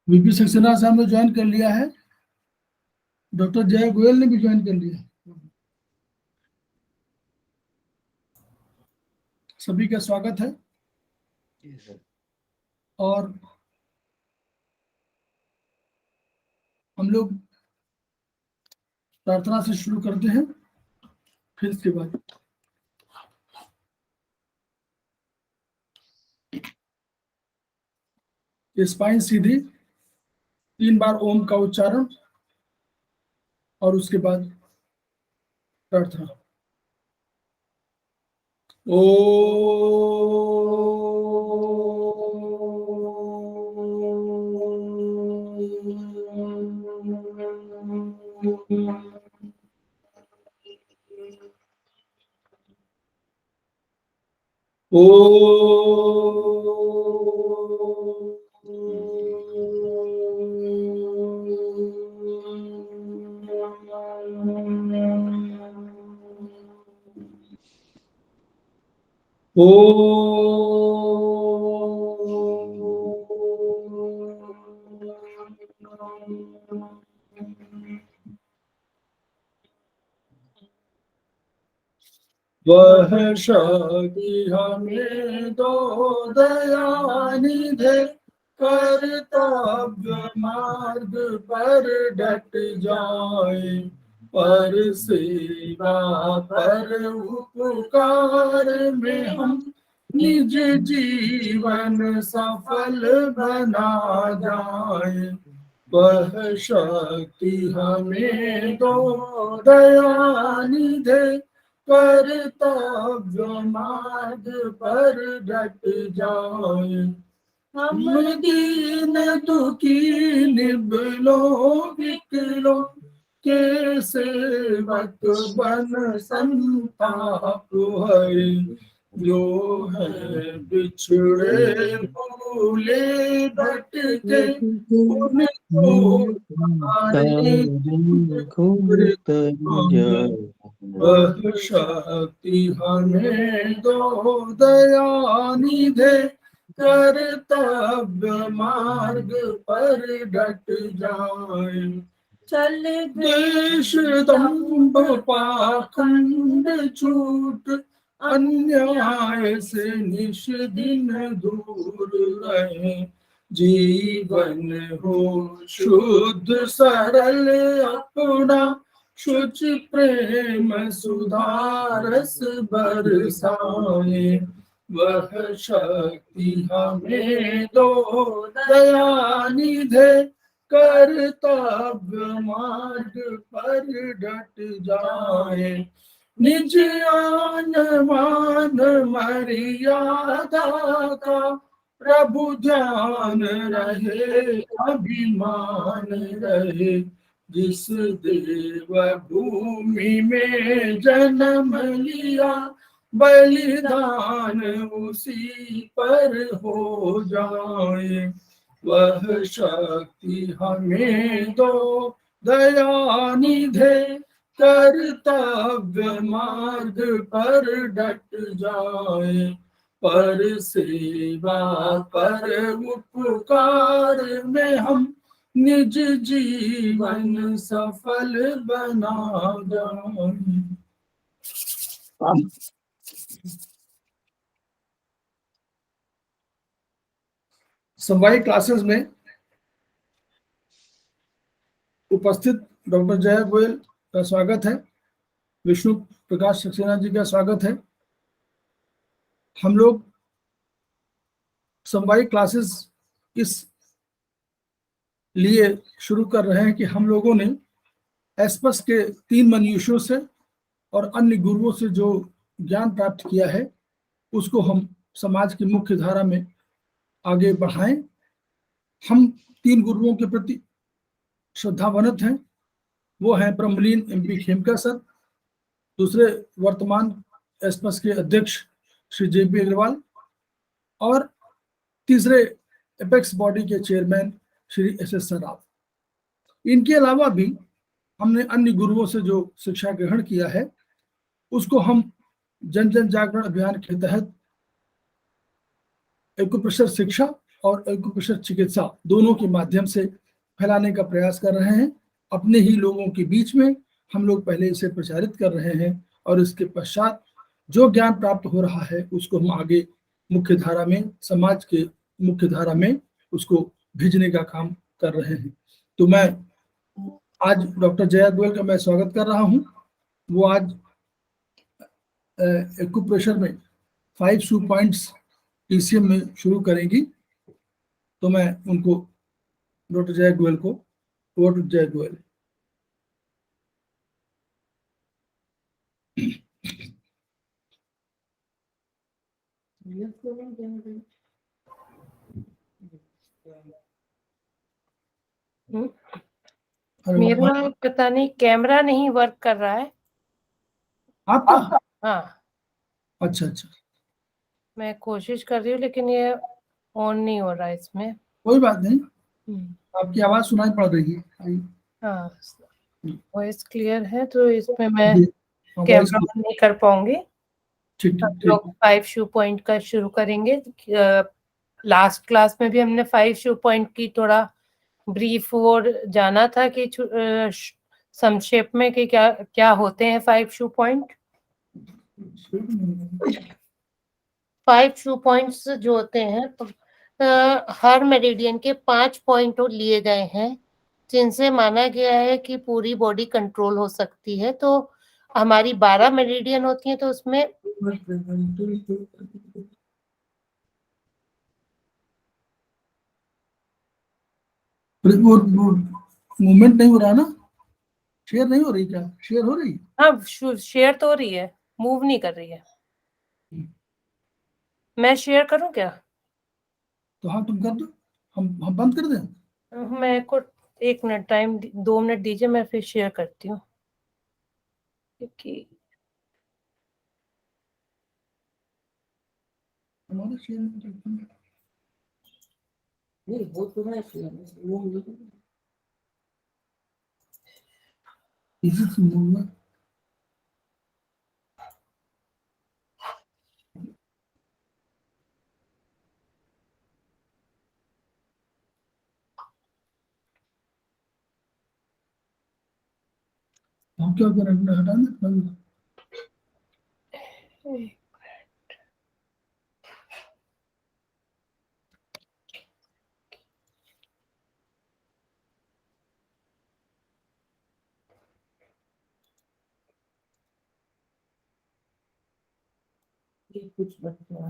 VP Saxena साहब ने join कर लिया है, डॉक्टर जय गोयल ने भी ज्वाइन कर लिया। सभी का स्वागत है। और हम लोग प्रार्थना से शुरू करते हैं, फिर इसके बाद स्पाइन सीधी, 3 बार ओम का उच्चारण और उसके बाद प्रार्थना। ओ वह शक्ति हमें दो दयानिधे, कर्तव्य मार्ग पर डट जाए, पर सेवा पर उपकार में हम निज जीवन सफल बना जाए। वह शक्ति हमें दो दयानिधे, कर्तव्य मार्ग पर डट जाए। हम दीन दुखी निबलों विकलों के सेवक बन संताप है, जो है बिछड़े भूले भटके उनको वह शक्ति हमें दो दयानिधे, कर्तव्य मार्ग पर डट जाए। चल देश दंभ पाखंड छूट, अन्याय से निश दिन दूर रहे, जीवन हो शुद्ध सरल अपना, शुच प्रेम सुधारस बरसाए। वह शक्ति हमें दो दयानिधे, कर्तव्य मार्ग पर डट जाए। निज आन मान मर्यादा का प्रभु ध्यान रहे, अभिमान रहे, जिस देव भूमि में जन्म लिया, बलिदान उसी पर हो जाए। वह शक्ति हमें दो दयानिधे, कर्तव्य मार्ग पर डट जाए, पर सेवा पर उपकार में हम निज जीवन सफल बना जाए। समवायिक क्लासेस में उपस्थित डॉक्टर जय गोयल का स्वागत है, विष्णु प्रकाश सक्सेना जी का स्वागत है। हम लोग समवायिक क्लासेस इस लिए शुरू कर रहे हैं कि हम लोगों ने एस्पस के 3 मनुष्यों से और अन्य गुरुओं से जो ज्ञान प्राप्त किया है, उसको हम समाज की मुख्य धारा में आगे बढ़ाएं। हम 3 गुरुओं के प्रति श्रद्धावनत हैं। वो हैं ब्रह्मलीन MP खेमका सर, दूसरे वर्तमान एस्पस के अध्यक्ष श्री JP अग्रवाल, और तीसरे एपेक्स बॉडी के चेयरमैन श्री SS सराफ। इनके अलावा भी हमने अन्य गुरुओं से जो शिक्षा ग्रहण किया है, उसको हम जन जन जागरण अभियान के तहत एक्युप्रेशर शिक्षा और एक्यूप्रेशर चिकित्सा दोनों के माध्यम से फैलाने का प्रयास कर रहे हैं। अपने ही लोगों के बीच में हम लोग पहले इसे प्रचारित कर रहे हैं और इसके पश्चात जो ज्ञान प्राप्त हो रहा है उसको हम आगे मुख्य धारा में, समाज के मुख्य धारा में उसको भेजने का काम कर रहे हैं। तो मैं आज डॉक्टर जया गोयल का मैं स्वागत कर रहा हूँ। वो आज एक्यूप्रेशर में 5 शू पॉइंट्स टीसीएम में शुरू करेंगी। तो मैं उनको डॉक्टर जया गोयल को, डॉक्टर जया गोयल। मेरा पता नहीं कैमरा नहीं वर्क कर रहा है आपका? हाँ, अच्छा अच्छा, मैं कोशिश कर रही हूँ लेकिन ये ऑन नहीं हो रहा है इसमें। कोई बात नहीं, आपकी आवाज सुनाई पड़ रही है। हाँ, वॉइस क्लियर है तो इसमें मैं जी, हाँ, कैमरा ऑन नहीं कर पाऊंगी। ठीक हम ठीक लोग ठीक। 5 शू पॉइंट का शुरू करेंगे। लास्ट क्लास में भी हमने 5 शू पॉइंट की थोड़ा ब्रीफ और जाना था कि संक्षेप में कि क्या क्या होते हैं 5 शू पॉइंट। 5 शू पॉइंट्स जो होते हैं तो हर मेरिडियन के 5 पॉइंट लिए गए हैं जिनसे माना गया है कि पूरी बॉडी कंट्रोल हो सकती है। तो हमारी 12 मेरिडियन होती हैं तो उसमें वो मूवमेंट नहीं हो रहा ना, शेयर नहीं हो रही? क्या शेयर हो रही? हाँ, शेयर तो हो रही है, मूव नहीं कर रही है। मैं शेयर करूं क्या? तो हाँ, तुम कर दो, हम बंद कर दें। मैं को 1 मिनट टाइम 2 मिनट दीजिए, मैं फिर शेयर करती हूँ क्योंकि हमारा शेयर नहीं, वो तो है शेयर, वो इजी से मूव। हम क्या करें, हटा दें। कुछ बता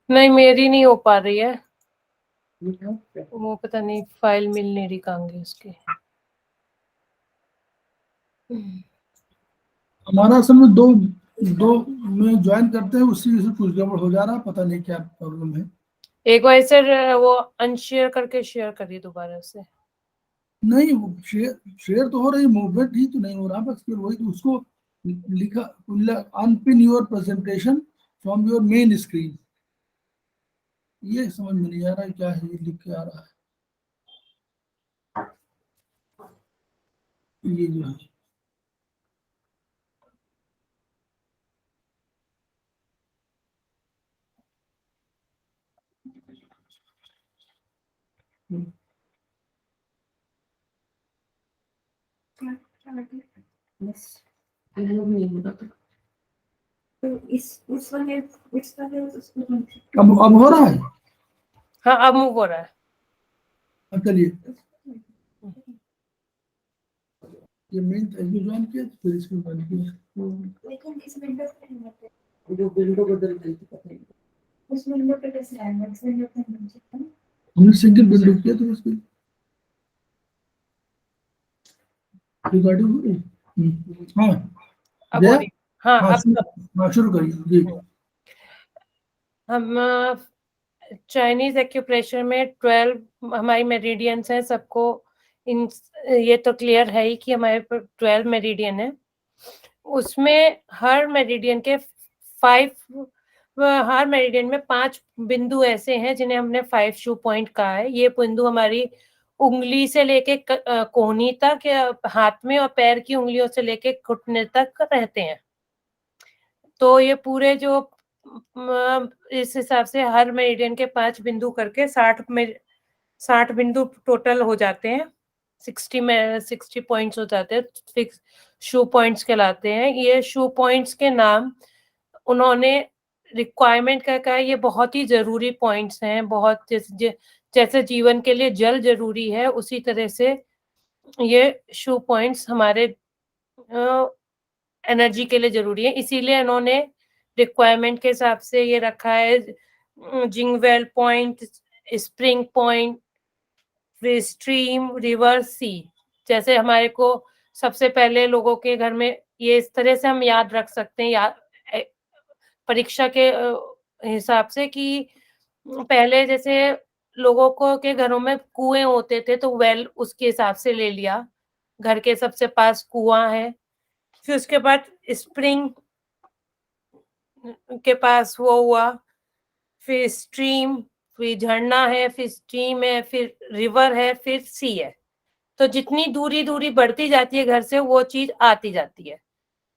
नहीं, मेरी नहीं हो पा रही है, वो पता नहीं फाइल मिल नहीं रही कहांगे उसकी। हमारा असल में दो दो में ज्वाइन करते हैं, उसी से कुछ गड़बड़ हो जा रहा है, पता नहीं क्या प्रॉब्लम है। एक बार सर वो अनशेयर करके शेयर करिए दोबारा से। नहीं, वो शेयर तो हो रही, मूवमेंट ही तो नहीं हो रहा, बस फिर वही तो उसको लिखा, unpin your presentation from your main screen. ये समझ में नहीं आ रहा है क्या है, ये लिख के आ रहा है ये जो है। अनुभव नहीं होता था। तो उस वाले उसको अब हो रहा है। हाँ अब मूव हो रहा है। अब चलिए, ये मेन ज्वाइन किया तो फिर इसको ज्वाइन किया। लेकिन इस विंडो पे नहीं होते, जो विंडो बदल गई थी पता नहीं उस विंडो पे कैसे आएगा, इस विंडो पे नहीं। हमने सिंगल विंडो किया तो उसको रिकॉर्डिंग। हाँ अब हो गया? रही। हाँ हाँ अब हाँ शुरू करिए जी। हम चाइनीज एक्यूप्रेशर में 12 हमारी मेरिडियंस हैं, सबको इन ये तो क्लियर है ही कि हमारे 12 मेरिडियन है। उसमें हर मेरिडियन के 5 हर मेरिडियन में 5 बिंदु ऐसे हैं जिन्हें हमने 5 शू पॉइंट कहा है। ये बिंदु हमारी उंगली से लेके कोहनी तक या हाथ में और पैर की उंगलियों से लेके घुटने तक रहते हैं। तो ये पूरे जो इस हिसाब से हर मेरिडियन के 5 बिंदु करके 60 बिंदु टोटल हो जाते हैं। 60 पॉइंट्स हो जाते हैं, फिक्स शू पॉइंट्स कहलाते हैं। ये शू पॉइंट्स के नाम उन्होंने रिक्वायरमेंट का कहा, ये बहुत ही जरूरी पॉइंट्स हैं। बहुत जैसे जीवन के लिए जल जरूरी है, उसी तरह से ये शू पॉइंट्स हमारे एनर्जी के लिए जरूरी है। इसीलिए इन्होंने रिक्वायरमेंट के हिसाब से ये रखा है। Jing well point, spring point, stream, river, sea. जैसे हमारे को सबसे पहले लोगों के घर में ये इस तरह से हम याद रख सकते हैं परीक्षा के हिसाब से कि पहले जैसे लोगों को के घरों में कुएं होते थे तो वेल उसके हिसाब से ले लिया, घर के सबसे पास कुआं है। फिर उसके बाद स्प्रिंग के पास वो हुआ, फिर स्ट्रीम, फिर झरना है, फिर स्ट्रीम है, फिर रिवर है, फिर सी है। तो जितनी दूरी बढ़ती जाती है घर से वो चीज आती जाती है।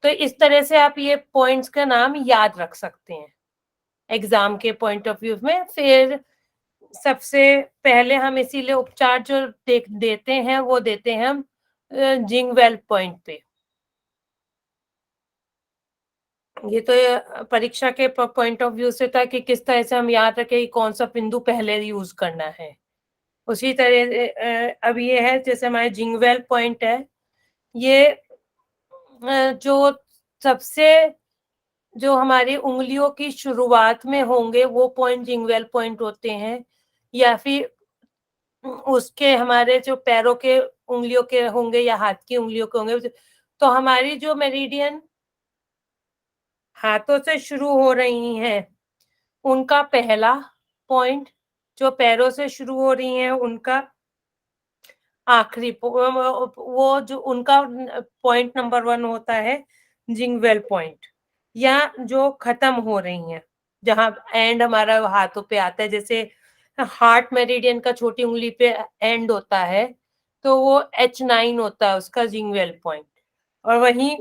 तो इस तरह से आप ये पॉइंट्स का नाम याद रख सकते हैं एग्जाम के पॉइंट ऑफ व्यू में। फिर सबसे पहले हम इसीलिए उपचार जो देते हैं वो देते हैं हम जिंगवेल पॉइंट पे। ये तो परीक्षा के पॉइंट ऑफ व्यू से था कि किस तरह से हम याद रखें कि कौन सा बिंदु पहले यूज करना है। उसी तरह अब ये है जैसे हमारे जिंगवेल पॉइंट है, ये जो सबसे जो हमारी उंगलियों की शुरुआत में होंगे वो पॉइंट जिंगवेल पॉइंट होते हैं, या फिर उसके हमारे जो पैरों के उंगलियों के होंगे या हाथ की उंगलियों के होंगे। तो हमारी जो मेरिडियन हाथों से शुरू हो रही हैं उनका पहला पॉइंट, जो पैरों से शुरू हो रही हैं उनका आखिरी, वो जो उनका पॉइंट नंबर 1 होता है जिंगवेल पॉइंट। या जो खत्म हो रही हैं जहां एंड हमारा हाथों पे आता है, जैसे हार्ट मेरिडियन का छोटी उंगली पे एंड होता है तो वो H9 होता है उसका जिंगवेल पॉइंट। और वहीं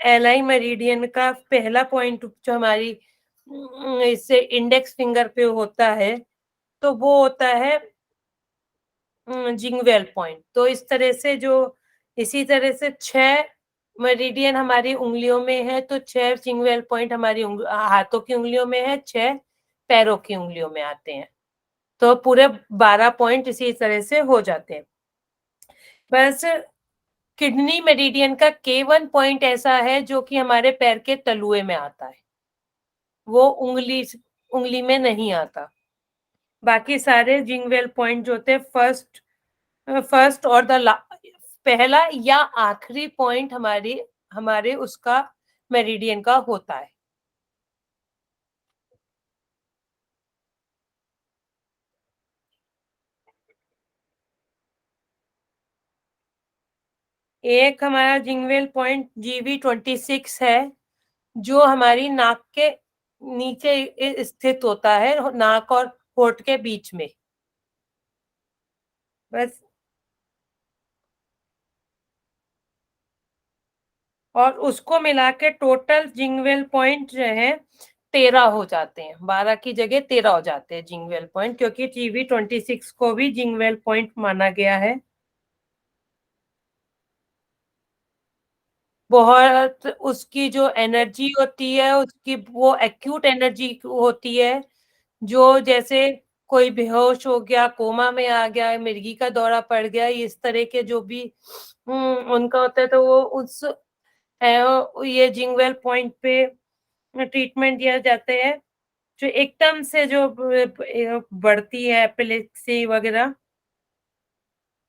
एलाई मेरिडियन का पहला पॉइंट जो हमारी इससे इंडेक्स फिंगर पे होता है तो वो होता है जिंगवेल पॉइंट। तो इस तरह से जो इसी तरह से 6 मेरिडियन हमारी उंगलियों में है तो 6 जिंगवेल पॉइंट हमारी हाथों की उंगलियों में है, 6 पैरों की उंगलियों में आते हैं। तो पूरे 12 पॉइंट इसी तरह से हो जाते हैं। बस किडनी मेरिडियन का K1 पॉइंट ऐसा है जो कि हमारे पैर के तलुए में आता है, वो उंगली में नहीं आता। बाकी सारे जिंगवेल पॉइंट जो होते हैं फर्स्ट और पहला या आखिरी पॉइंट हमारे उसका मेरिडियन का होता है। एक हमारा जिंगवेल पॉइंट GV26 है जो हमारी नाक के नीचे स्थित होता है, नाक और होठ के बीच में। बस, और उसको मिला के टोटल जिंगवेल पॉइंट जो है 13 हो जाते हैं, 12 की जगह 13 हो जाते हैं जिंगवेल पॉइंट, क्योंकि GV26 को भी जिंगवेल पॉइंट माना गया है। बहुत उसकी जो एनर्जी होती है उसकी वो एक्यूट एनर्जी होती है, जो जैसे कोई बेहोश हो गया, कोमा में आ गया, मिर्गी का दौरा पड़ गया, इस तरह के जो भी उनका होता है, तो वो उस ये जिंगवेल पॉइंट पे ट्रीटमेंट दिया जाता है, जो एकदम से जो बढ़ती है एपिलेप्सी वगैरह,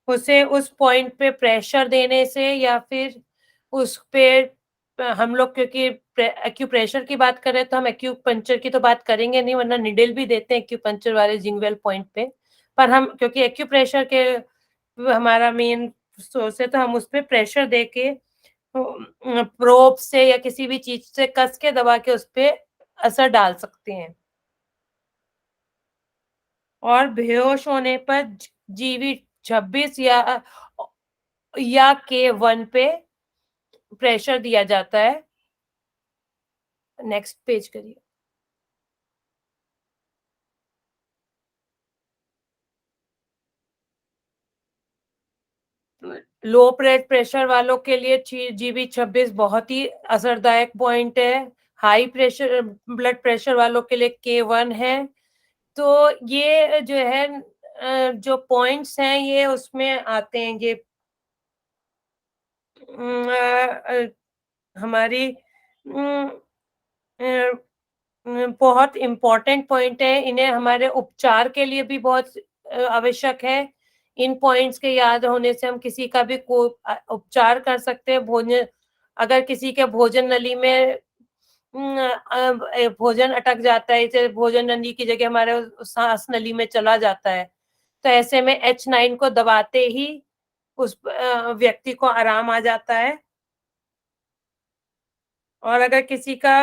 उसे उस पॉइंट पे प्रेशर देने से या फिर उस पे हम लोग, क्योंकि एक्यूप्रेशर की बात करें तो हम एक्यूपंक्चर की तो बात करेंगे नहीं, वरना निडल भी देते हैं एक्यूपंक्चर वाले जिंगवेल पॉइंट पे, पर हम क्योंकि एक्यूप्रेशर के हमारा मेन सोर्स है, तो हम उस पे प्रेशर देके प्रोब से या किसी भी चीज से कस के दबा के उस पे असर डाल सकते हैं। और बेहोश होने पर GV26 या K1 पे प्रेशर दिया जाता है। नेक्स्ट पेज करिए। लो ब्लड प्रेशर वालों के लिए GV26 बहुत ही असरदायक पॉइंट है। हाई प्रेशर ब्लड प्रेशर वालों के लिए K1 है। तो ये जो है जो पॉइंट्स हैं ये उसमें आते हैं, ये हमारी बहुत इम्पोर्टेंट पॉइंट है, इन्हें हमारे उपचार के लिए भी बहुत आवश्यक है। इन पॉइंट्स के याद होने से हम किसी का भी उपचार कर सकते हैं। भोजन, अगर किसी के भोजन नली में भोजन अटक जाता है, जैसे भोजन नली की जगह हमारे सांस नली में चला जाता है, तो ऐसे में H9 को दबाते ही उस व्यक्ति को आराम आ जाता है। और अगर किसी का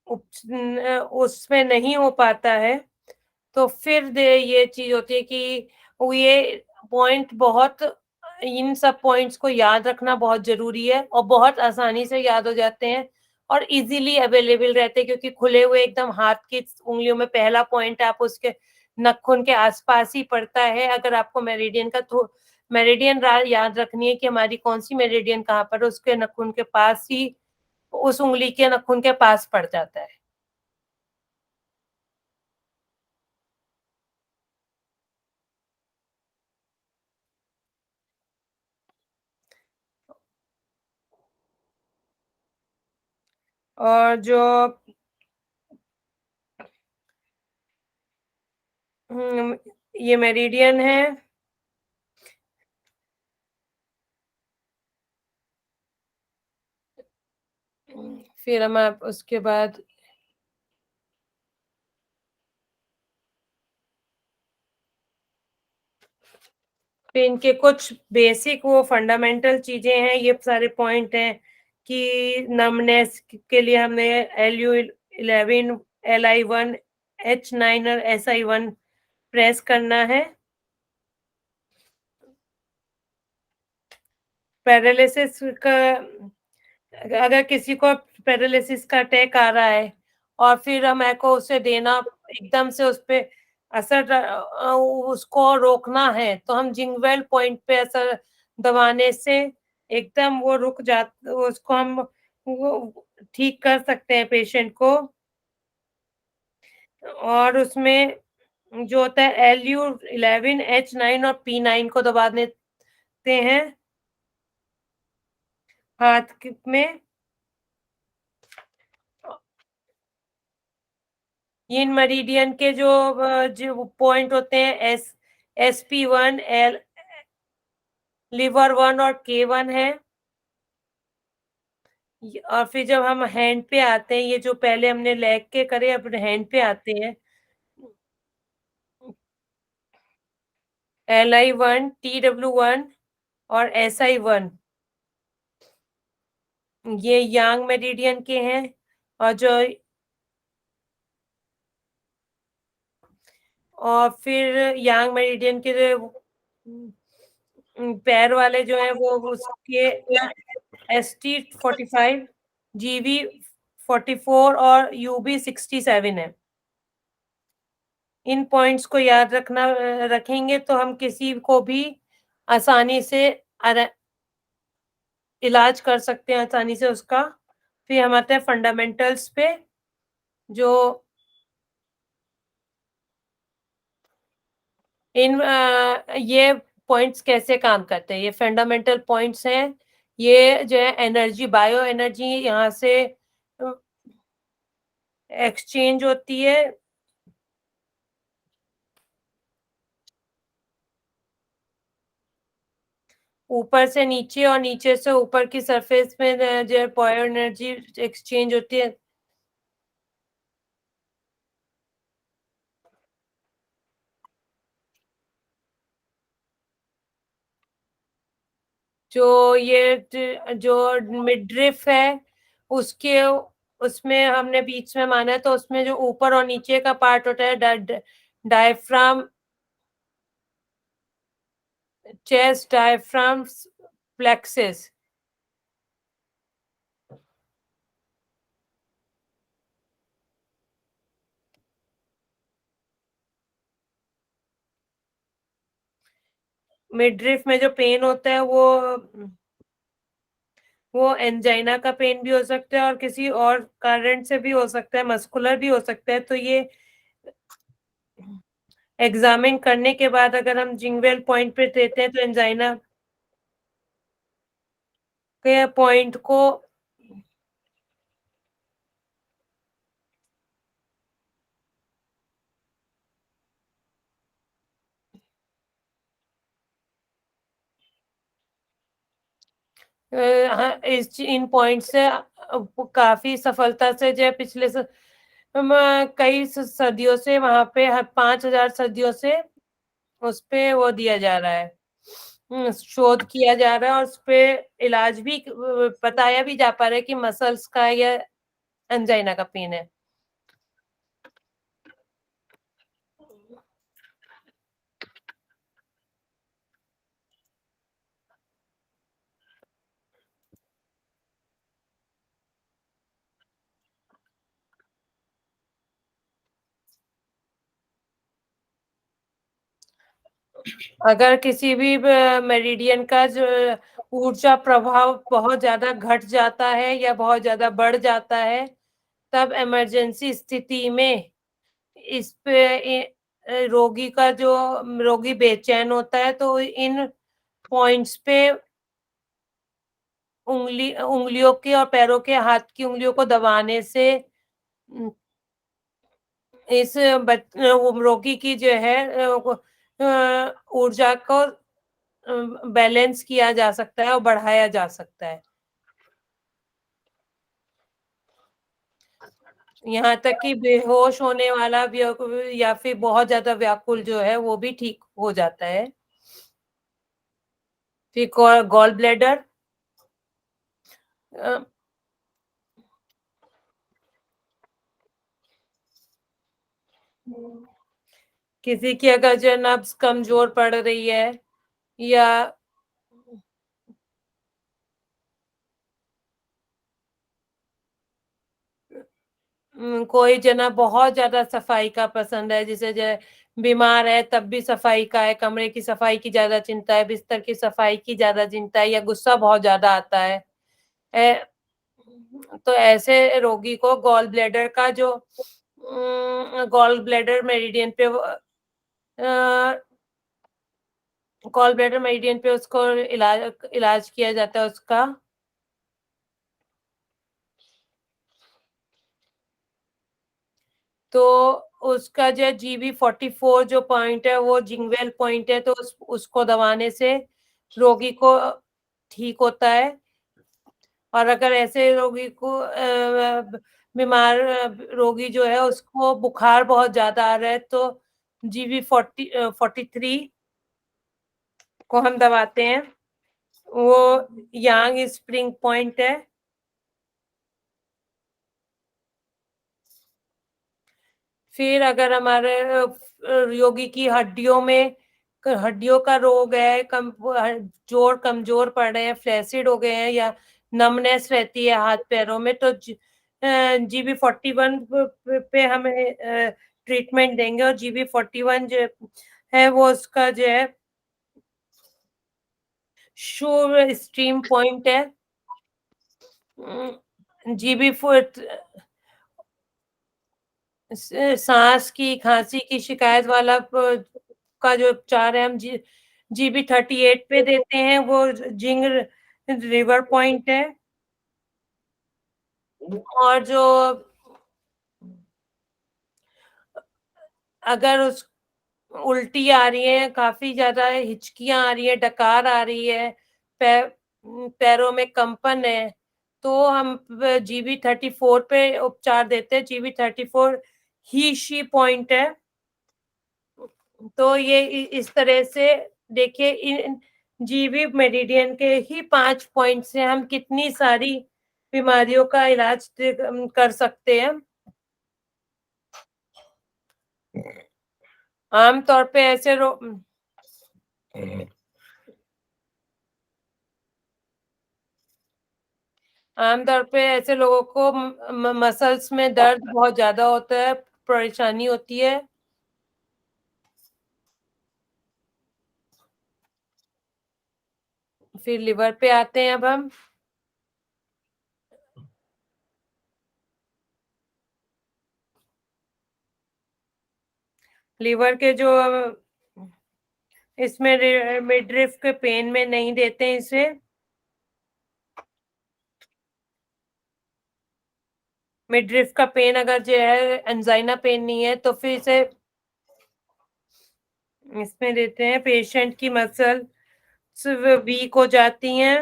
उसमें नहीं हो पाता है, तो फिर ये चीज होती है कि ये पॉइंट बहुत, इन सब पॉइंट्स को याद रखना बहुत जरूरी है और बहुत आसानी से याद हो जाते हैं और इजीली अवेलेबल रहते हैं, क्योंकि खुले हुए एकदम हाथ की उंगलियों में पहला पॉइंट आप उसके नखून के आसपास ही पड़ता है। अगर आपको मेरिडियन का तो मेरिडियन याद रखनी है कि हमारी कौन सी मेरिडियन कहाँ पर, उसके नखून के पास ही, उस उंगली के नखून के पास पड़ जाता है। और जो ये मेरिडियन है, फिर हम आप उसके बाद फिर इनके कुछ बेसिक वो फंडामेंटल चीजें हैं, ये सारे पॉइंट हैं कि नमनेस के लिए हमने LU11, LI1, H9 और SI1 प्रेस करना है। पैरालिसिस का, अगर किसी को पैरालिसिस का अटैक आ रहा है और फिर हमें को उसे देना, एकदम से उस पे असर उसको रोकना है, तो हम जिंगवेल पॉइंट पे असर दबाने से एकदम वो रुक जाता, उसको हम वो ठीक कर सकते हैं पेशेंट को। और उसमें जो होता है LU11, H9 और P9 को दबा देते हैं हाथ में। इन मेरिडियन के जो पॉइंट होते हैं SP1, लिवर 1 और K1 है। और फिर जब हम हैंड पे आते हैं, ये जो पहले हमने लेग के करे, अब हैंड पे आते हैं, LI1, TW1 और SI1, ये यांग मेरिडियन के हैं। और फिर यांग मेरिडियन के पैर वाले जो है वो उसके ST45, GV44 और UB67 है। इन पॉइंट्स को याद रखेंगे तो हम किसी को भी आसानी से इलाज कर सकते हैं, आसानी से उसका। फिर हम आते हैं फंडामेंटल्स पे, जो ये पॉइंट्स कैसे काम करते हैं। ये फंडामेंटल पॉइंट्स हैं। ये जो है एनर्जी, बायो एनर्जी यहाँ से एक्सचेंज होती है। ऊपर से नीचे और नीचे से ऊपर की सरफेस में जो बायो एनर्जी एक्सचेंज होती है। जो ये जो मिडरिफ है उसके उसमें हमने बीच में माना है, तो उसमें जो ऊपर और नीचे का पार्ट होता है डायफ्राम, चेस्ट, डायफ्राम, प्लेक्सिस। मिडरिफ में जो पेन होता है वो एंजाइना का पेन भी हो सकता है और किसी और कारण से भी हो सकता है, मस्कुलर भी हो सकता है। तो ये एग्जामिन करने के बाद अगर हम जिंगवेल पॉइंट पे देते हैं तो एंजाइना के पॉइंट को इन पॉइंट से काफी सफलता से जो है पिछले हम कई सदियों से वहां पे 5000 सदियों से उस पे वो दिया जा रहा है, शोध किया जा रहा है और उस पे इलाज भी बताया भी जा पा रहा है कि मसल्स का या एंजाइना का पेन है। अगर किसी भी मेरिडियन का जो ऊर्जा प्रभाव बहुत ज्यादा घट जाता है या बहुत ज्यादा बढ़ जाता है, तब इमरजेंसी स्थिति में इस पे रोगी का जो रोगी बेचैन होता है, तो इन पॉइंट्स पे उंगलियों के और पैरों के हाथ की उंगलियों को दबाने से इस रोगी की जो है ऊर्जा को बैलेंस किया जा सकता है और बढ़ाया जा सकता है। यहाँ तक कि बेहोश होने वाला या फिर बहुत ज्यादा व्याकुल जो है वो भी ठीक हो जाता है। फिर गॉल ब्लैडर, किसी की अगर जो नब्ज कमजोर पड़ रही है या कोई जना बहुत ज्यादा सफाई का पसंद है, जिसे जो बीमार है तब भी सफाई का है, कमरे की सफाई की ज्यादा चिंता है, बिस्तर की सफाई की ज्यादा चिंता है, या गुस्सा बहुत ज्यादा आता है, तो ऐसे रोगी को गॉल ब्लैडर का जो गॉल ब्लैडर मेरिडियन पे गॉल ब्लैडर मेरिडियन पे उसको इलाज किया जाता है उसका। तो उसका जो GB44 जो पॉइंट है वो जिंगवेल पॉइंट है, तो उसको दबाने से रोगी को ठीक होता है। और अगर ऐसे रोगी को बीमार रोगी जो है उसको बुखार बहुत ज्यादा आ रहा है, तो GB43 को हम दबाते हैं। वो यांग स्प्रिंग पॉइंट है। फिर अगर हमारे रोगी की हड्डियों का रोग है, जोड़ कमजोर पड़ रहे हैं, फ्लैसिड हो गए हैं या नमनेस रहती है हाथ पैरों में, तो GB41 पे हमें ट्रीटमेंट देंगे। और GB41 जो है वो उसका जो है शो स्ट्रीम पॉइंट है। GB4 सांस की खांसी की शिकायत वाला का जो उपचार है हम GB38 पे देते हैं, वो जिंग रिवर पॉइंट है। और जो अगर उस उल्टी आ रही है, काफी ज्यादा हिचकियां आ रही है, डकार आ रही है, पैरों में कंपन है, तो हम GB34 पे उपचार देते हैं। GB34 ही शी पॉइंट है। तो ये इस तरह से देखिए, इन जीबी मेरिडियन के ही 5 पॉइंट से हम कितनी सारी बीमारियों का इलाज कर सकते हैं। आमतौर पे ऐसे आमतौर पे ऐसे लोगों को मसल्स में दर्द बहुत ज्यादा होता है, परेशानी होती है। फिर लिवर पे आते हैं अब हम। लिवर के जो इसमें मिडरिफ के पेन में नहीं देते हैं इसे। मिडरिफ का पेन अगर जो है एंजाइना पेन नहीं है तो फिर इसे इसमें देते हैं। पेशेंट की मसल वीक हो जाती हैं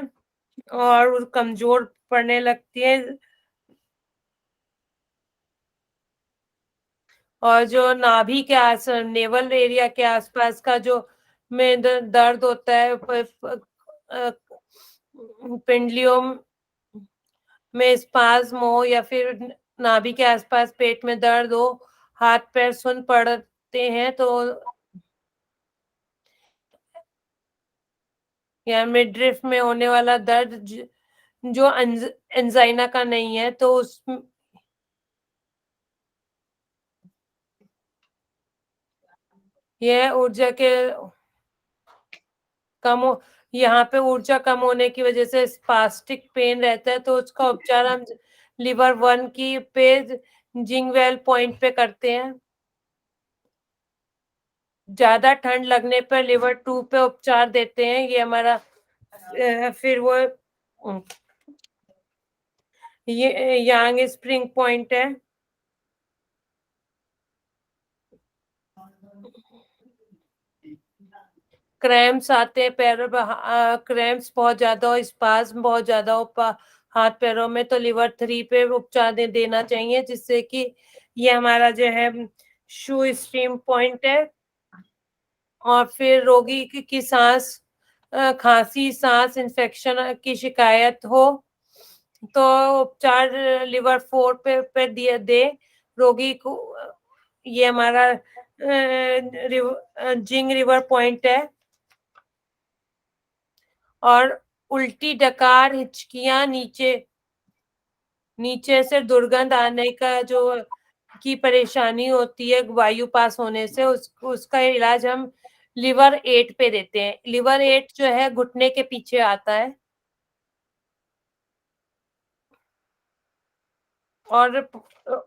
और कमजोर पड़ने लगती है, और जो नाभि के नेवल एरिया के आसपास का जो में दर्द होता है, पिंडलियों में स्पाज्म हो या फिर नाभि के आसपास पेट में दर्द हो, हाथ पैर सुन पड़ते हैं, तो या मिडरिफ में होने वाला दर्द जो एंजाइना का नहीं है, तो उस यह ऊर्जा के कम हो, यहाँ पे ऊर्जा कम होने की वजह से स्पास्टिक पेन रहता है, तो उसका उपचार हम लिवर 1 की पे जिंगवेल पॉइंट पे करते हैं। ज्यादा ठंड लगने पर लिवर 2 पे उपचार देते हैं। ये हमारा फिर वो ये यांग स्प्रिंग पॉइंट है। क्रैम्प्स आते हैं पैरों में, क्रैम्प्स बहुत ज्यादा हो, स्पाज्म बहुत ज्यादा हो हाथ पैरों में, तो लिवर 3 पे उपचार देना चाहिए, जिससे कि ये हमारा जो है शू स्ट्रीम पॉइंट है। और फिर रोगी की सांस खांसी, सांस इन्फेक्शन की शिकायत हो तो उपचार लिवर 4 पे दिए दे रोगी को। ये हमारा जिंग रिवर पॉइंट है। और उल्टी, डकार, हिचकियां, नीचे से दुर्गंध आने का जो की परेशानी होती है वायु पास होने से, उसका इलाज हम लिवर 8 पे देते हैं। लिवर 8 जो है घुटने के पीछे आता है। और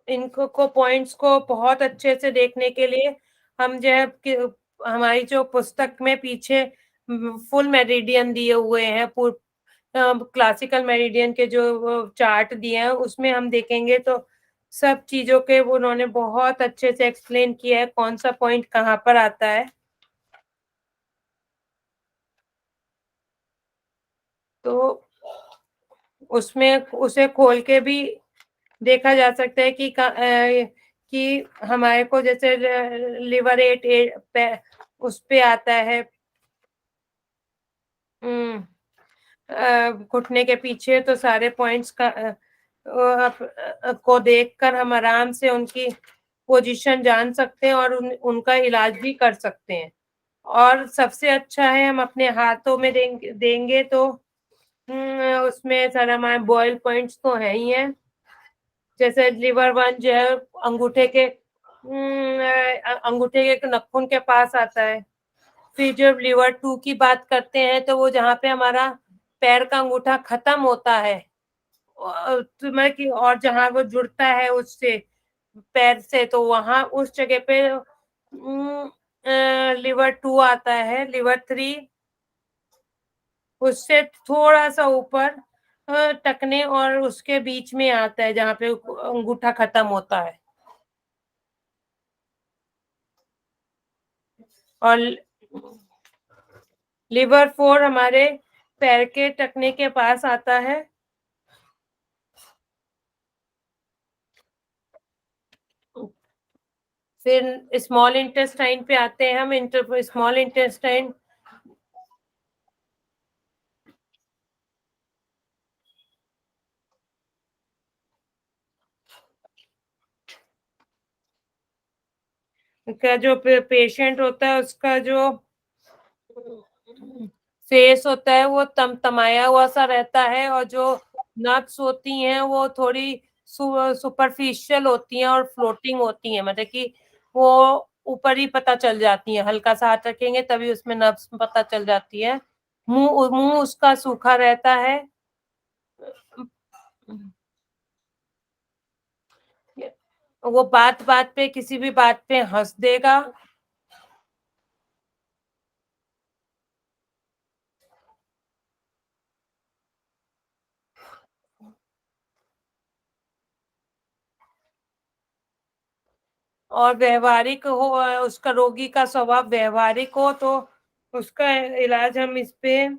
इनको को पॉइंट्स को बहुत अच्छे से देखने के लिए हम जो है हमारी जो पुस्तक में पीछे फुल मेरिडियन दिए हुए हैं, क्लासिकल मेरिडियन के जो चार्ट दिए हैं, उसमें हम देखेंगे तो सब चीजों के उन्होंने बहुत अच्छे से एक्सप्लेन किया है, कौन सा पॉइंट कहाँ पर आता है। तो उसमें उसे खोल के भी देखा जा सकता है कि हमारे को जैसे लिवर 8 पे उस पे आता है घुटने के पीछे, तो सारे पॉइंट्स को देखकर हम आराम से उनकी पोजीशन जान सकते हैं और उनका इलाज भी कर सकते हैं। और सबसे अच्छा है हम अपने हाथों में देंगे तो उसमें सारा हमारे बॉयल पॉइंट्स तो है ही है। जैसे लिवर 1 जो है अंगूठे के अंगूठे के नाखून के पास आता है। फिर जब लीवर 2 की बात करते हैं तो वो जहाँ पे हमारा पैर का अंगूठा खत्म होता है तो मैं कि और जहाँ वो जुड़ता है उससे पैर से, तो वहां उस जगह पे लीवर 2 आता है। लीवर 3 उससे थोड़ा सा ऊपर टखने और उसके बीच में आता है जहाँ पे अंगूठा खत्म होता है। और लीवर 4 हमारे पैर के टखने के पास आता है। फिर स्मॉल इंटेस्टाइन पे आते हैं हम। स्मॉल इंटेस्टाइन का जो पेशेंट होता है उसका जो फेस होता है वो तमतमाया हुआ सा रहता है, और जो नर्व्स होती हैं वो थोड़ी सुपरफिशियल होती हैं और फ्लोटिंग होती हैं, मतलब कि वो ऊपर ही पता चल जाती है। हल्का सा हाथ रखेंगे तभी उसमें नर्व्स पता चल जाती है। मुंह मुंह उसका सूखा रहता है। वो बात बात पे किसी भी बात पे हंस देगा। और व्यवहारिक हो, उसका रोगी का स्वभाव व्यवहारिक हो तो उसका इलाज हम इस पे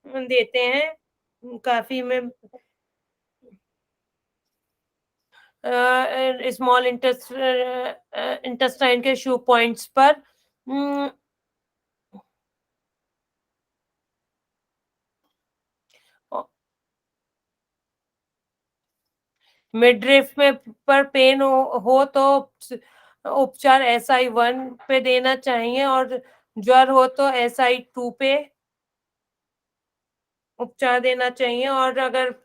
देते हैं काफी में स्मॉल इंटेस्टाइन के शू पॉइंट्स पर। मिडरिफ में पर पेन हो तो उपचार SI1 पे देना चाहिए, और ज्वर हो तो SI2 पे उपचार देना चाहिए। और अगर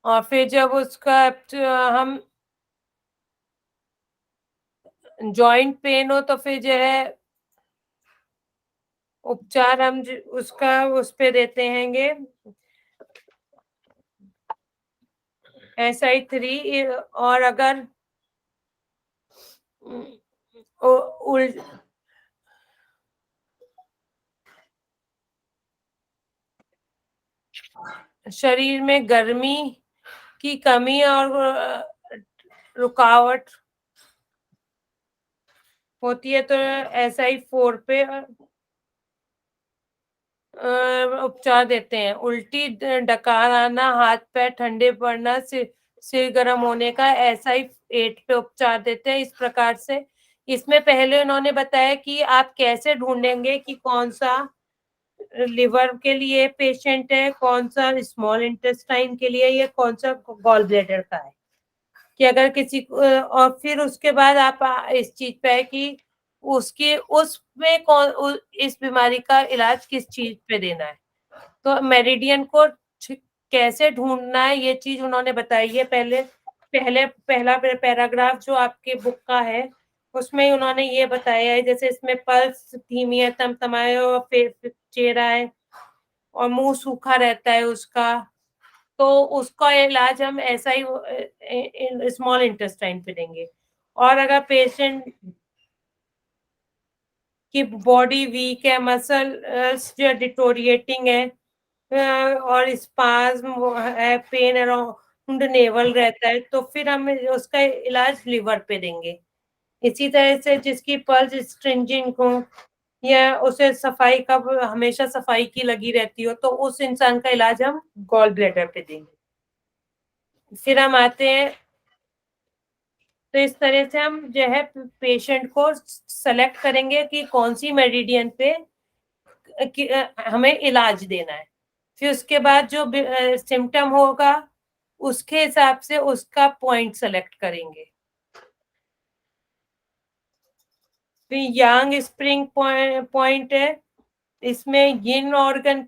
और फिर जब उसका हम जॉइंट पेन हो तो फिर जो है उपचार हम उसका उस पे देते हैंगे SI3। और अगर उल शरीर में गर्मी की कमी और रुकावट होती है तो SI4 पे उपचार देते हैं। उल्टी, डकार आना, हाथ पैर ठंडे पड़ना, सिर गर्म होने का SI8 पे उपचार देते हैं। इस प्रकार से इसमें पहले उन्होंने बताया कि आप कैसे ढूंढेंगे कि कौन सा लिवर के लिए पेशेंट है, कौन सा स्मॉल इंटेस्टाइन के लिए, या कौन सा गॉल ब्लैडर का है। कि अगर किसी और फिर उसके बाद आप इस चीज पे है कि उसके उसमें इस बीमारी का इलाज किस चीज पे देना है। तो मेरिडियन को कैसे ढूंढना है ये चीज उन्होंने बताई है। पहला पैराग्राफ जो आपके बुक का है उसमें उन्होंने ये बताया है, जैसे इसमें पल्स धीमी है, तमतमाया और चेहरा है और मुंह सूखा रहता है उसका, तो उसका इलाज हम ऐसा ही स्मॉल इंटेस्टाइन पे देंगे। और अगर पेशेंट की बॉडी वीक है, मसल जो डिटोरिएटिंग है और स्पाज्म है, पेन अराउंड नेवल रहता है, तो फिर हम उसका इलाज लिवर पे देंगे। इसी तरह से जिसकी पल्स स्ट्रिंजिंग हो या उसे सफाई का हमेशा सफाई की लगी रहती हो तो उस इंसान का इलाज हम गॉल ब्लैडर पे देंगे। फिर हम आते हैं, तो इस तरह से हम जो है पेशेंट को सेलेक्ट करेंगे कि कौन सी मेरिडियन पे हमें इलाज देना है। फिर उसके बाद जो सिम्टम होगा उसके हिसाब से उसका पॉइंट सेलेक्ट करेंगे। फिर यांग स्प्रिंग पॉइंट है, इसमें यिन ऑर्गन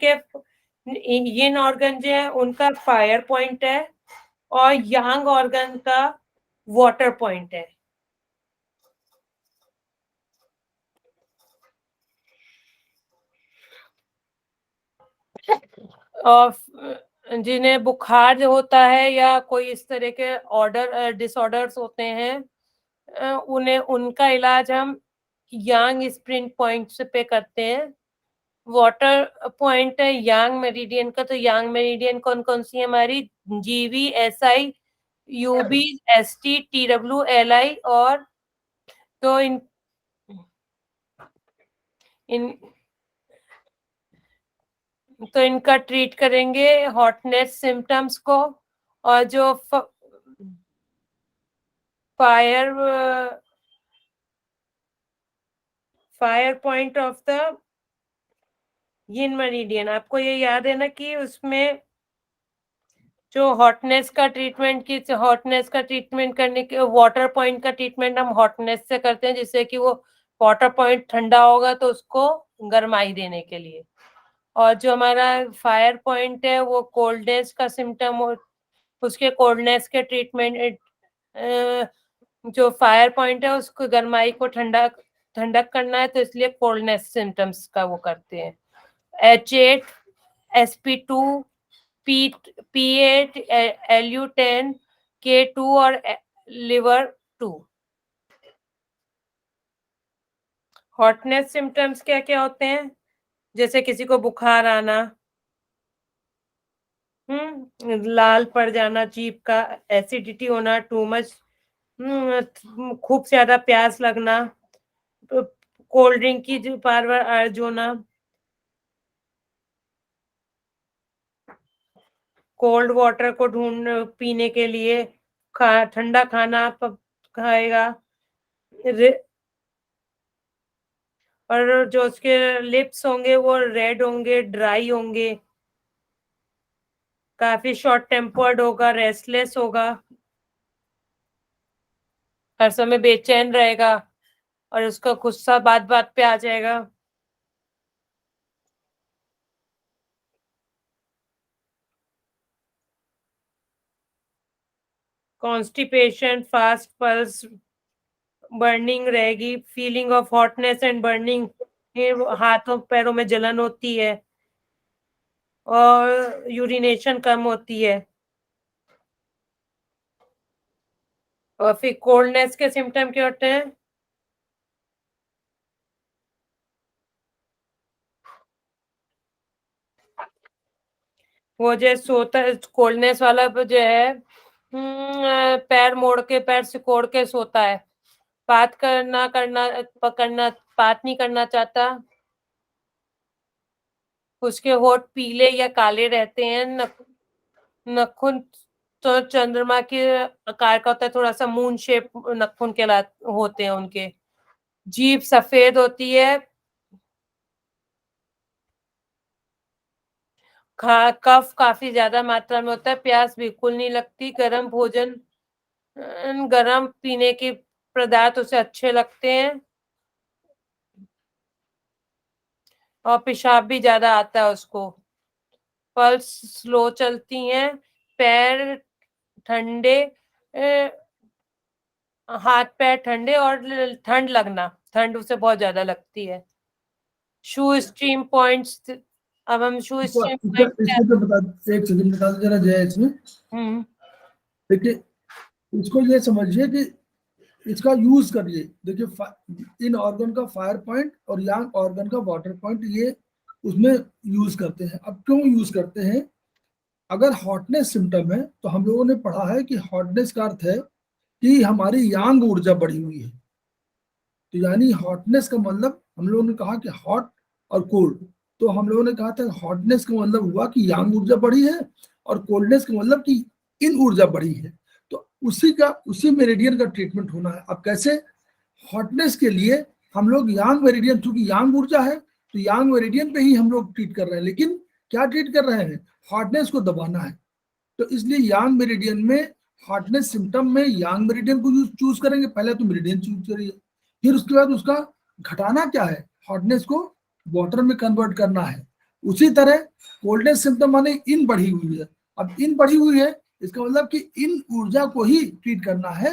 जो है उनका फायर पॉइंट है और यांग ऑर्गन का वाटर पॉइंट है। और जिन्हें बुखार होता है या कोई इस तरह के डिसऑर्डर्स होते हैं, उन्हें उनका इलाज हम यांग स्प्रिंट पॉइंट पे करते हैं। वाटर पॉइंट है यांग मेरिडियन का, तो यांग मेरिडियन कौन कौन सी है हमारी? GV, SI, UB, ST, TW, LI. और तो इनका ट्रीट करेंगे हॉटनेस सिम्टम्स को, और जो fire point of the yin meridian, आपको ये याद है ना कि उसमें जो हॉटनेस का ट्रीटमेंट करने के वाटर पॉइंट का ट्रीटमेंट हम हॉटनेस से करते हैं, जिससे कि वो वाटर पॉइंट ठंडा होगा तो उसको गर्माई देने के लिए। और जो हमारा फायर पॉइंट है वो कोल्डनेस का सिम्टम हो, उसके कोल्डनेस के ट्रीटमेंट, जो फायर पॉइंट है उसको गर्माई को ठंडक करना है, तो इसलिए कोल्डनेस सिम्टम्स का वो करते हैं। H8, SP2, P8, LU10, K2 और लिवर 2। हॉटनेस सिम्टम्स क्या क्या होते हैं? जैसे किसी को बुखार आना, लाल पड़ जाना जीभ का, एसिडिटी होना, टू मच, खूब ज्यादा प्यास लगना, कोल्ड ड्रिंक की जो बार बार अर्ज होना, कोल्ड वाटर को पीने के लिए, ठंडा खाना खाएगा, और जो उसके लिप्स होंगे वो रेड होंगे, ड्राई होंगे, काफी शॉर्ट टेम्पर्ड होगा, रेस्टलेस होगा, हर समय बेचैन रहेगा, और उसका गुस्सा बात बात पे आ जाएगा। कॉन्स्टिपेशन, फास्ट पल्स, बर्निंग रहेगी, feeling of hotness and burning, हाथों पैरों में जलन होती है, और यूरिनेशन कम होती है। और फिर कोल्डनेस के सिम्टम क्या होते हैं? वो जो सोता है कोल्डनेस वाला जो है, पैर मोड़ के, पैर सिकोड़ के सोता है, बात नहीं करना चाहता, उसके होठ पीले या काले रहते हैं, नखून तो चंद्रमा के आकार का होता है, थोड़ा सा मून शेप नखून के होते हैं उनके, जीभ सफेद होती है, कफ काफी ज्यादा मात्रा में होता है, प्यास बिल्कुल नहीं लगती, गर्म पीने के पदार्थ उसे अच्छे लगते हैं, और पेशाब भी ज्यादा आता है उसको, पल्स स्लो चलती हैं, पैर ठंडे, हाथ पैर ठंडे, और ठंड उसे बहुत ज्यादा लगती है। शू स्ट्रीम पॉइंट्स, अब हम शू स्ट्रीम इसको तो बता, एक सेकंड बता दो जरा जय इसमें। देखिए इसको ये समझिए कि इसका यूज करिए। देखिए इन ऑर्गन का फायर पॉइंट और यांग ऑर्गन का वाटर पॉइंट, ये उसमें यूज करते हैं। अब क्यों यूज करते हैं? अगर हॉटनेस सिम्टम है तो हम लोगों ने पढ़ा है कि हॉटनेस का अर्थ है कि हमारी यांग ऊर्जा बढ़ी हुई है। तो यानी हॉटनेस का मतलब, हम लोगों ने कहा कि हॉट और कोल्ड, तो हम लोगों ने कहा था हॉटनेस का मतलब हुआ कि यांग ऊर्जा बढ़ी है, और कोल्डनेस का मतलब कि इन ऊर्जा बढ़ी है। तो उसी मेरिडियन का ट्रीटमेंट होना है। अब कैसे? हॉटनेस के लिए हम लोग यांग मेरिडियन, चूंकि यांग ऊर्जा है तो यांग मेरिडियन पे ही हम लोग ट्रीट कर रहे हैं। लेकिन क्या ट्रीट कर रहे हैं? हॉटनेस को दबाना है। तो इसलिए यांग मेरिडियन में, हॉटनेस सिम्टम में यांग मेरिडियन को चूज करेंगे। पहले तो मेरिडियन चूज करिए, फिर उसके बाद उसका घटाना क्या है? हॉटनेस को वाटर में कन्वर्ट करना है। उसी तरह कोल्डेस्ट सिम्टम माने इन बढ़ी हुई है। अब इन बढ़ी हुई है इसका मतलब कि इन ऊर्जा को ही ट्रीट करना है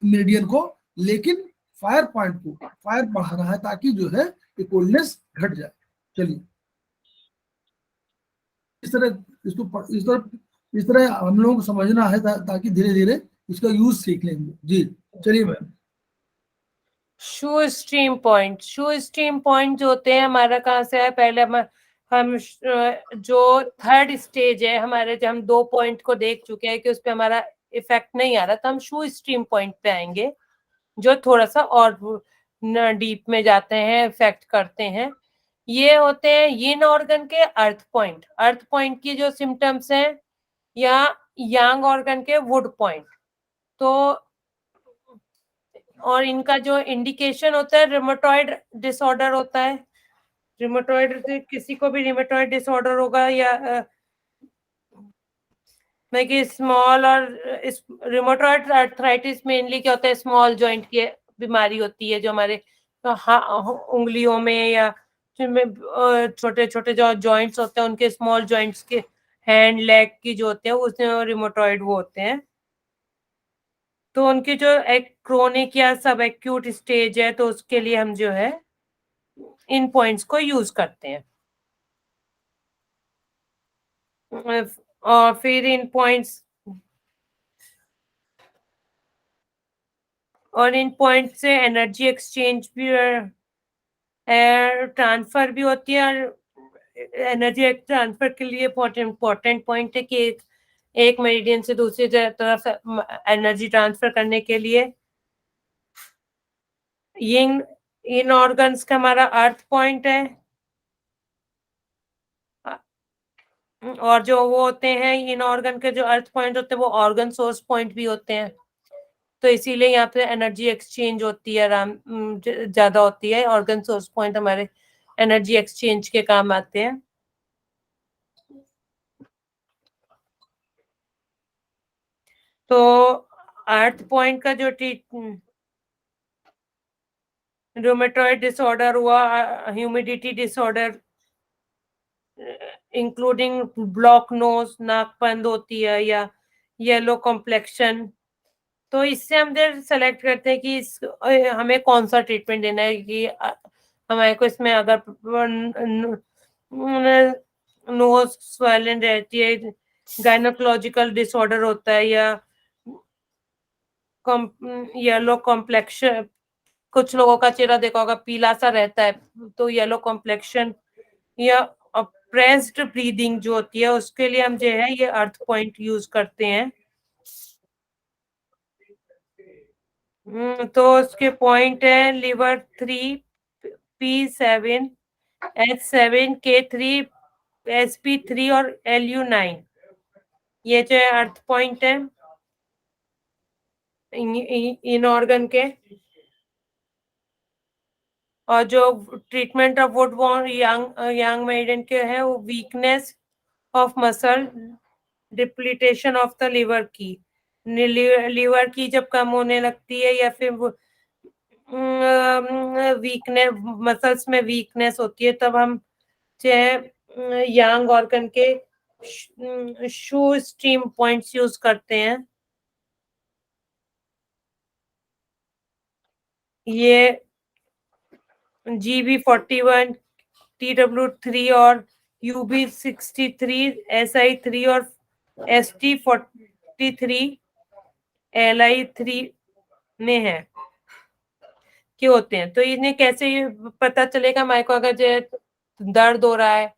मेरिडियन को, लेकिन फायर पॉइंट को फायर बढ़ाना है ताकि जो है ये कोल्डनेस घट जाए। चलिए इस तरह हम लोगों को समझना है ताकि धीरे धीरे इसका यूज सीख लेंगे। जी चलिए मैम। शू स्ट्रीम पॉइंट, शू स्ट्रीम पॉइंट जो होते हैं हमारा कहाँ से है, पहले हम जो थर्ड स्टेज है हमारे, जब हम 2 पॉइंट को देख चुके हैं कि उस पर हमारा इफेक्ट नहीं आ रहा, तो हम शू स्ट्रीम पॉइंट पे आएंगे जो थोड़ा सा और डीप में जाते हैं, इफेक्ट करते हैं। ये होते हैं यिन ऑर्गन के अर्थ पॉइंट। अर्थ पॉइंट की जो सिम्टम्स हैं, या यांग ऑर्गन के वुड पॉइंट। तो और इनका जो इंडिकेशन होता है रिमेटॉइड डिसऑर्डर होता है। रिमेटॉइड से किसी को भी रिमेटॉइड डिसऑर्डर होगा, या मैं कि स्मॉल और रिमेटॉइड आर्थराइटिस मेनली क्या होता है, स्मॉल जॉइंट की बीमारी होती है जो हमारे उंगलियों में या छोटे छोटे जो जॉइंट्स होते हैं उनके स्मॉल जॉइंट्स के हैंड लेग की जो होते हैं उसमें रिमेटॉइड वो होते हैं। तो उनकी जो एक क्रोनिक या सब एक्यूट स्टेज है तो उसके लिए हम जो है इन पॉइंट्स को यूज करते हैं। और फिर इन पॉइंट्स से एनर्जी एक्सचेंज भी ट्रांसफर भी होती है। और एनर्जी ट्रांसफर के लिए बहुत इम्पोर्टेंट पॉइंट है कि एक मेरिडियन से दूसरी तरफ एनर्जी ट्रांसफर करने के लिए इन ऑर्गन्स का हमारा अर्थ पॉइंट है। और जो वो होते हैं इन ऑर्गन के जो अर्थ पॉइंट होते हैं वो ऑर्गन सोर्स पॉइंट भी होते हैं। तो इसीलिए यहाँ पे एनर्जी एक्सचेंज होती है, ज्यादा होती है। ऑर्गन सोर्स पॉइंट हमारे एनर्जी एक्सचेंज के काम आते हैं। तो अर्थ पॉइंट का जो रूमेटॉइड डिसऑर्डर हुआ, humidity disorder including block nose, नाक बंद होती है, या येलो कॉम्प्लेक्शन, तो इससे हम सेलेक्ट करते हैं कि हमें कौन सा ट्रीटमेंट देना है। कि हमारे को इसमें अगर नोज स्वेलन रहती है, गायनोकोलॉजिकल डिसऑर्डर होता है, या येलो कॉम्प्लेक्शन, कुछ लोगों का चेहरा देखा होगा पीला सा रहता है, तो येलो कॉम्प्लेक्शन, या प्रेस्ड ब्रीदिंग जो होती है उसके लिए हम जो है ये अर्थ पॉइंट यूज करते हैं। तो उसके पॉइंट है liver 3, P7, H7, K3, SP3 और LU9। ये जो है अर्थ पॉइंट है इन ऑर्गन के। और जो treatment of wood born yang meridian के है वो weakness of muscle, depletion of the liver की, लिवर की जब कम होने लगती है, या फिर वीकनेस, मसल्स में वीकनेस होती है, तब हम यंग ऑर्गन के शू स्ट्रीम पॉइंट्स यूज करते हैं। ये GB41, TW3 और UB63, SI3 और ST43, LI3 में है कि होते हैं। तो इन्हें कैसे पता चलेगा हमारे को, अगर जो दर्द हो रहा है,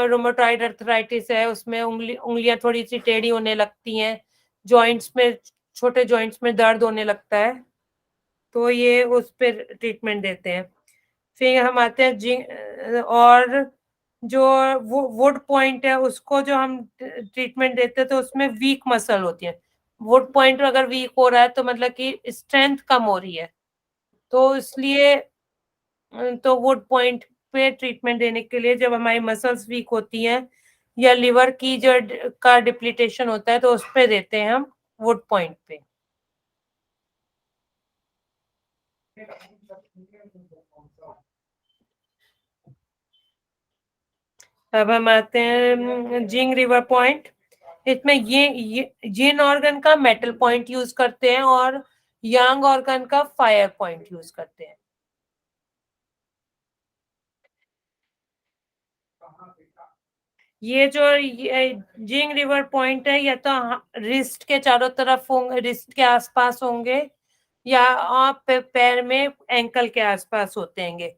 रोमेटॉइड अर्थराइटिस है, उसमें उंगलियां थोड़ी सी टेढ़ी होने लगती हैं, जॉइंट्स में, छोटे जॉइंट्स में दर्द होने लगता है, तो ये उस पर ट्रीटमेंट देते हैं। फिर हम आते हैं और जो वुड पॉइंट है उसको जो हम ट्रीटमेंट देते हैं तो उसमें वीक मसल होती है। वुड पॉइंट अगर वीक हो रहा है तो मतलब कि स्ट्रेंथ कम हो रही है, तो इसलिए तो वुड पॉइंट पे ट्रीटमेंट देने के लिए जब हमारी मसल्स वीक होती हैं या लिवर की जो का डिप्लीटेशन होता है तो उस पे देते हैं हम वुड पॉइंट पे। अब हम आते हैं जिंग रिवर पॉइंट। इसमें ये जिन ऑर्गन का मेटल पॉइंट यूज करते हैं और यांग ऑर्गन का फायर पॉइंट यूज करते हैं। ये जो जिंग रिवर पॉइंट है या तो रिस्ट के चारों तरफ होंगे, रिस्ट के आसपास होंगे, या आप पैर में एंकल के आसपास होते हैं,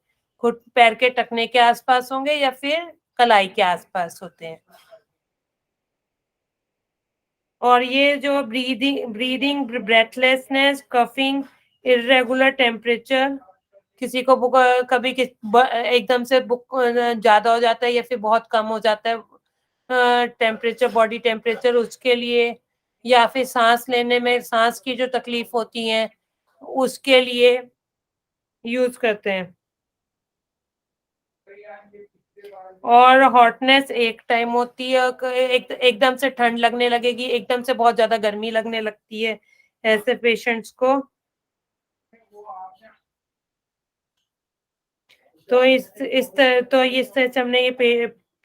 घुट पैर के टखने के आसपास होंगे या फिर कलाई के आसपास होते हैं। और ये जो breathing breathlessness, coughing, irregular temperature, किसी को कभी एकदम से ज्यादा हो जाता है या फिर बहुत कम हो जाता है टेम्परेचर, बॉडी टेम्परेचर, उसके लिए, या फिर सांस लेने में सांस की जो तकलीफ होती है उसके लिए यूज करते हैं। और हॉटनेस एक टाइम होती है, एकदम से ठंड लगने लगेगी, एकदम से बहुत ज्यादा गर्मी लगने लगती है ऐसे पेशेंट्स को। तो इस तरह से हमने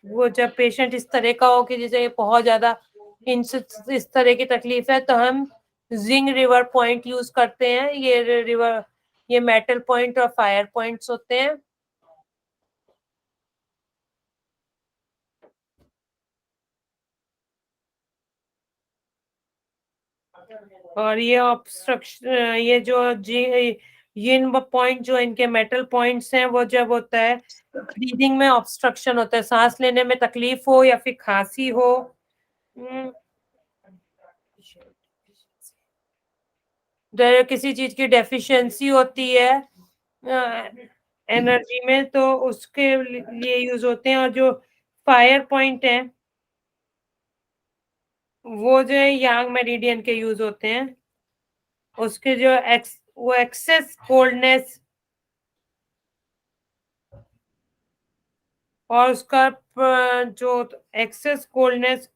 वो जब पेशेंट इस तरह का हो कि जैसे बहुत ज्यादा इस तरह की तकलीफ है, तो हम जिंग रिवर पॉइंट यूज करते हैं। ये मेटल पॉइंट और फायर पॉइंट्स होते हैं। और ये ऑब्स्ट्रक्शन, ये जो यिन पॉइंट जो इनके मेटल पॉइंट्स हैं, वो जब होता है ब्रीदिंग में ऑब्स्ट्रक्शन होता है, सांस लेने में तकलीफ हो या फिर खांसी हो, किसी चीज की डेफिशिएंसी होती है एनर्जी में, तो उसके लिए यूज होते हैं। और जो फायर पॉइंट है वो जो है यांग मेरिडियन के यूज होते हैं। उसके जो वो एक्सेस कोल्डनेस और उसका जो एक्सेस कोल्डनेस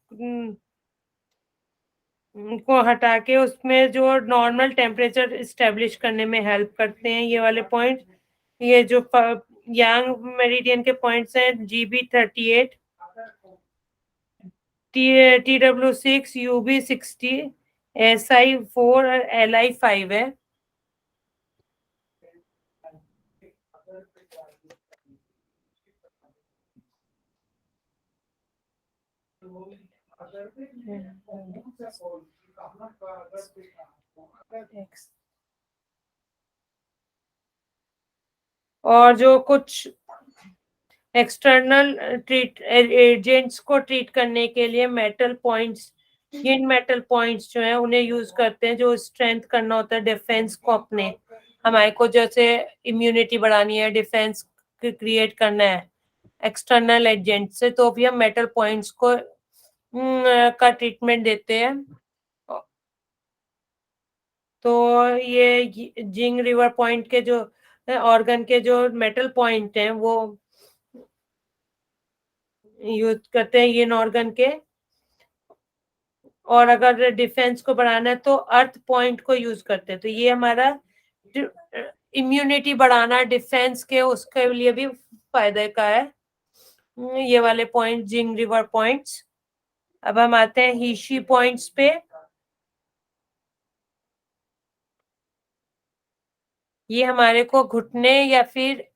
को हटा के उसमें जो नॉर्मल टेम्परेचर स्टेब्लिश करने में हेल्प करते हैं ये वाले पॉइंट। ये जो यांग मेरिडियन के पॉइंट्स हैं GB38, TW6, UB60, SI4 और LI5 है। और जो कुछ एक्सटर्नल एजेंट्स को ट्रीट करने के लिए मेटल पॉइंट्स, इन मेटल पॉइंट्स जो है उन्हें यूज करते हैं, जो स्ट्रेंथ करना होता है डिफेंस को अपने, हमारे को जैसे इम्यूनिटी बढ़ानी है, डिफेंस क्रिएट करना है एक्सटर्नल एजेंट से, तो भी हम मेटल पॉइंट्स को का ट्रीटमेंट देते हैं। तो ये जिंग रिवर पॉइंट के जो ऑर्गन के जो मेटल पॉइंट हैं वो यूज करते हैं इन ऑर्गन के। और अगर डिफेंस को बढ़ाना है तो अर्थ पॉइंट को यूज करते हैं। तो ये हमारा इम्यूनिटी बढ़ाना डिफेंस के, उसके लिए भी फायदे का है ये वाले पॉइंट, जिंग रिवर पॉइंट्स। अब हम आते हैं हीशी पॉइंट्स पे। ये हमारे को घुटने या फिर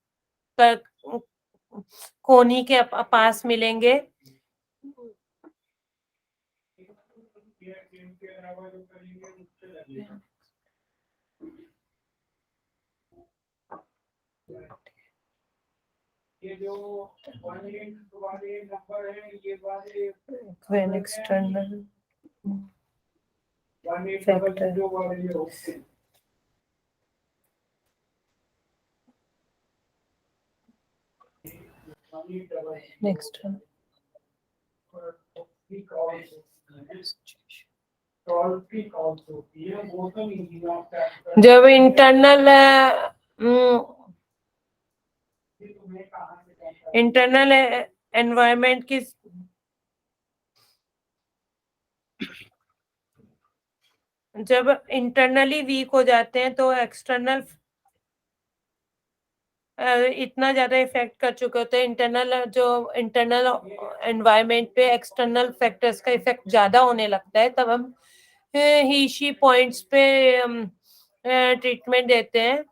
कोहनी के पास मिलेंगे। ये जो 18 वाले नंबर है, ये वाले when external factor next one जब इंटरनल एनवायरनमेंट की जब इंटरनली वीक हो जाते हैं तो एक्सटर्नल इतना ज्यादा इफेक्ट कर चुके होते हैं, इंटरनल एनवायरनमेंट पे एक्सटर्नल फैक्टर्स का इफेक्ट ज्यादा होने लगता है, तब हम हीशी पॉइंट्स पे ट्रीटमेंट देते हैं।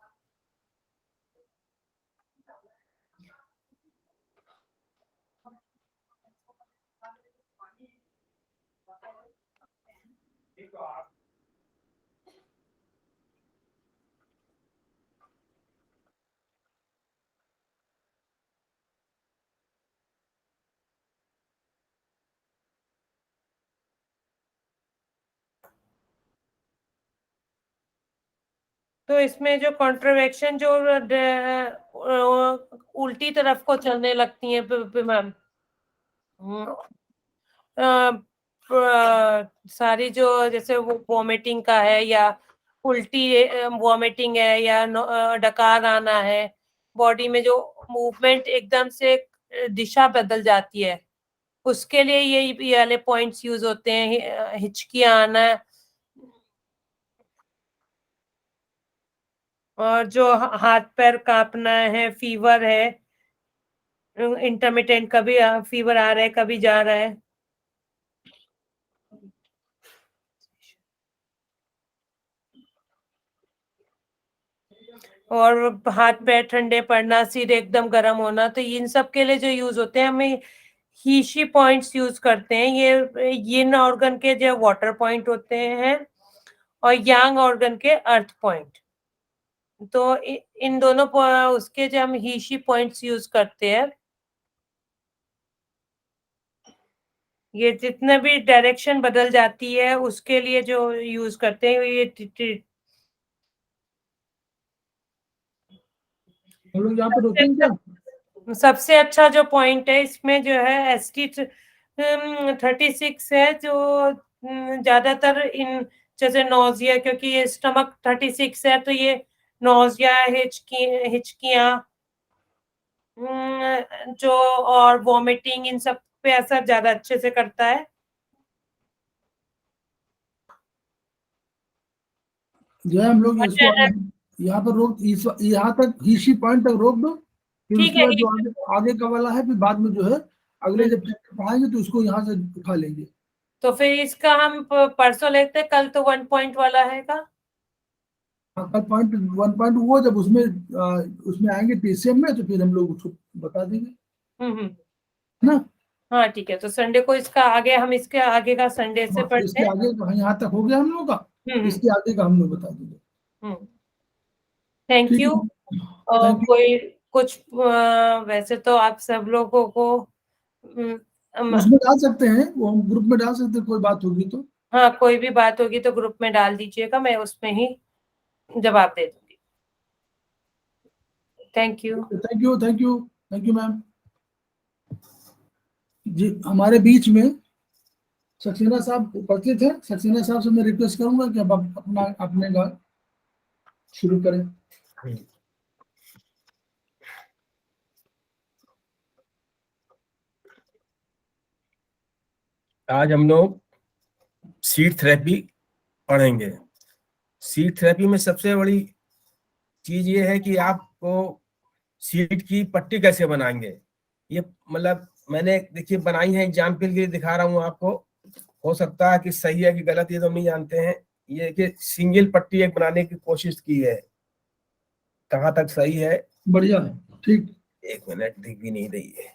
तो इसमें जो कॉन्ट्रवेक्शन जो उल्टी तरफ को चलने लगती है मैम, सारी जो जैसे वो वॉमिटिंग का है या उल्टी वॉमिटिंग है या डकार आना है, बॉडी में जो मूवमेंट एकदम से दिशा बदल जाती है, उसके लिए ये वाले पॉइंट्स यूज होते हैं। हिचकी आना और जो हाथ पैर कांपना है, फीवर है, इंटरमिटेंट, कभी फीवर आ रहा है कभी जा रहा है, और हाथ पैर ठंडे पड़ना, सिर एकदम गर्म होना, तो इन सब के लिए जो यूज होते हैं हमें हीशी पॉइंट्स यूज करते हैं। ये यिन ऑर्गन के जो वाटर पॉइंट होते हैं और यांग ऑर्गन के अर्थ पॉइंट, तो इन दोनों उसके जो हम हीशी पॉइंट्स यूज करते हैं, ये जितने भी डायरेक्शन बदल जाती है उसके लिए जो यूज करते हैं ये हम लोग यहाँ पे रोकेंगे क्या? सबसे अच्छा जो पॉइंट है इसमें जो है ST36 है, जो ज्यादातर इन जैसे नोजिया, क्योंकि ये स्टमक 36 है तो ये नोजिया, हिचकियां जो और वॉमिटिंग, इन सब पे असर ज्यादा अच्छे से करता है। जो है हम लोग इसको यहाँ पर यहाँ तक हीशी पॉइंट तक रोक दो, फिर ठीक उसके है, बाद जो आगे का वाला है फिर बाद में जो है अगले जब चैप्टर पढ़ाएंगे तो उसको यहाँ से उठा लेंगे। तो फिर इसका हम परसों लेते हैं, कल तो 1 पॉइंट वाला है का। कल पॉइंट 1 पॉइंट वो जब उसमें आएंगे TCM में तो फिर हम लोग उसको बता देंगे, हम्म। है ना? हाँ ठीक है, तो संडे को इसका आगे हम इसके आगे का संडे से हाँ, पढ़ते इसके हैं। आगे का यहाँ तक हो गया हम लोग का, इसके आगे का हम लोग बता देंगे। थैंक ठीक यू। है, थैंक यू। कोई कुछ वैसे तो आप सब लोगों को उसमें डाल सकते हैं, वो हम ग्रुप में डाल सकते हैं, कोई बात होगी तो। हाँ, कोई भी बात होगी तो ग्रुप में डाल दीजिएगा, मैं उसमें ही जवाब दे दूंगी। Thank you. Thank you, thank you, thank you ma'am जी। हमारे बीच में सक्सेना साहब उपस्थित है। सक्सेना साहब से मैं रिक्वेस्ट करूंगा कि अब आप अपने का शुरू करें। आज हम लोग सीड थेरेपी पढ़ेंगे। सीड थेरेपी में सबसे बड़ी चीज ये है कि आपको सीड की पट्टी कैसे बनाएंगे। ये मतलब मैंने देखिए बनाई है, एग्जाम्पल के लिए दिखा रहा हूँ आपको, हो सकता है कि सही है कि गलत ये तो हम नहीं जानते हैं। ये कि सिंगल पट्टी एक बनाने की कोशिश की है, कहाँ तक सही है? बढ़िया है, ठीक। 1 मिनट, दिख भी नहीं रही है।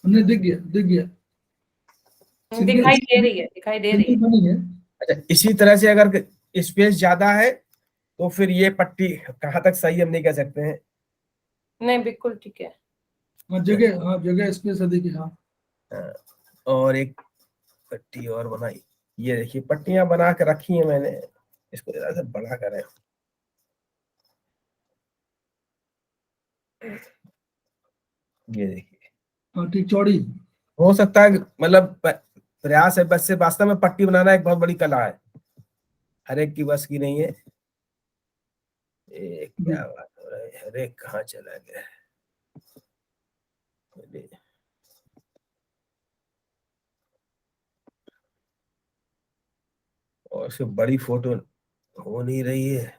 हमने दिख गया, दिख गया, दिखाई दे रही है, दिखाई दे रही है। बनी है। अच्छा, इसी तरह से अगर स्पेस ज्यादा है तो फिर ये पट्टी कहाँ तक सही हम नहीं कह सकते हैं। नहीं, बिल्कुल ठीक है। हाँ जगह, हाँ जगह स्पेस है, देखिए। हाँ और एक पट्टी और बनाई, ये देखिए पट्टियां बना के रखी है मैंने, इसको जरा सा बड़ा करें। ये देखिए, हाँ ठीक, चौड़ी। हो सकता है मतलब प्रयास है, बस से वास्तव में पट्टी बनाना एक बहुत बड़ी कला है, हर एक की बस की नहीं है। क्या बात हो रहा है, हर एक कहाँ चला गया। और सिर्फ बड़ी फोटो हो नहीं रही है।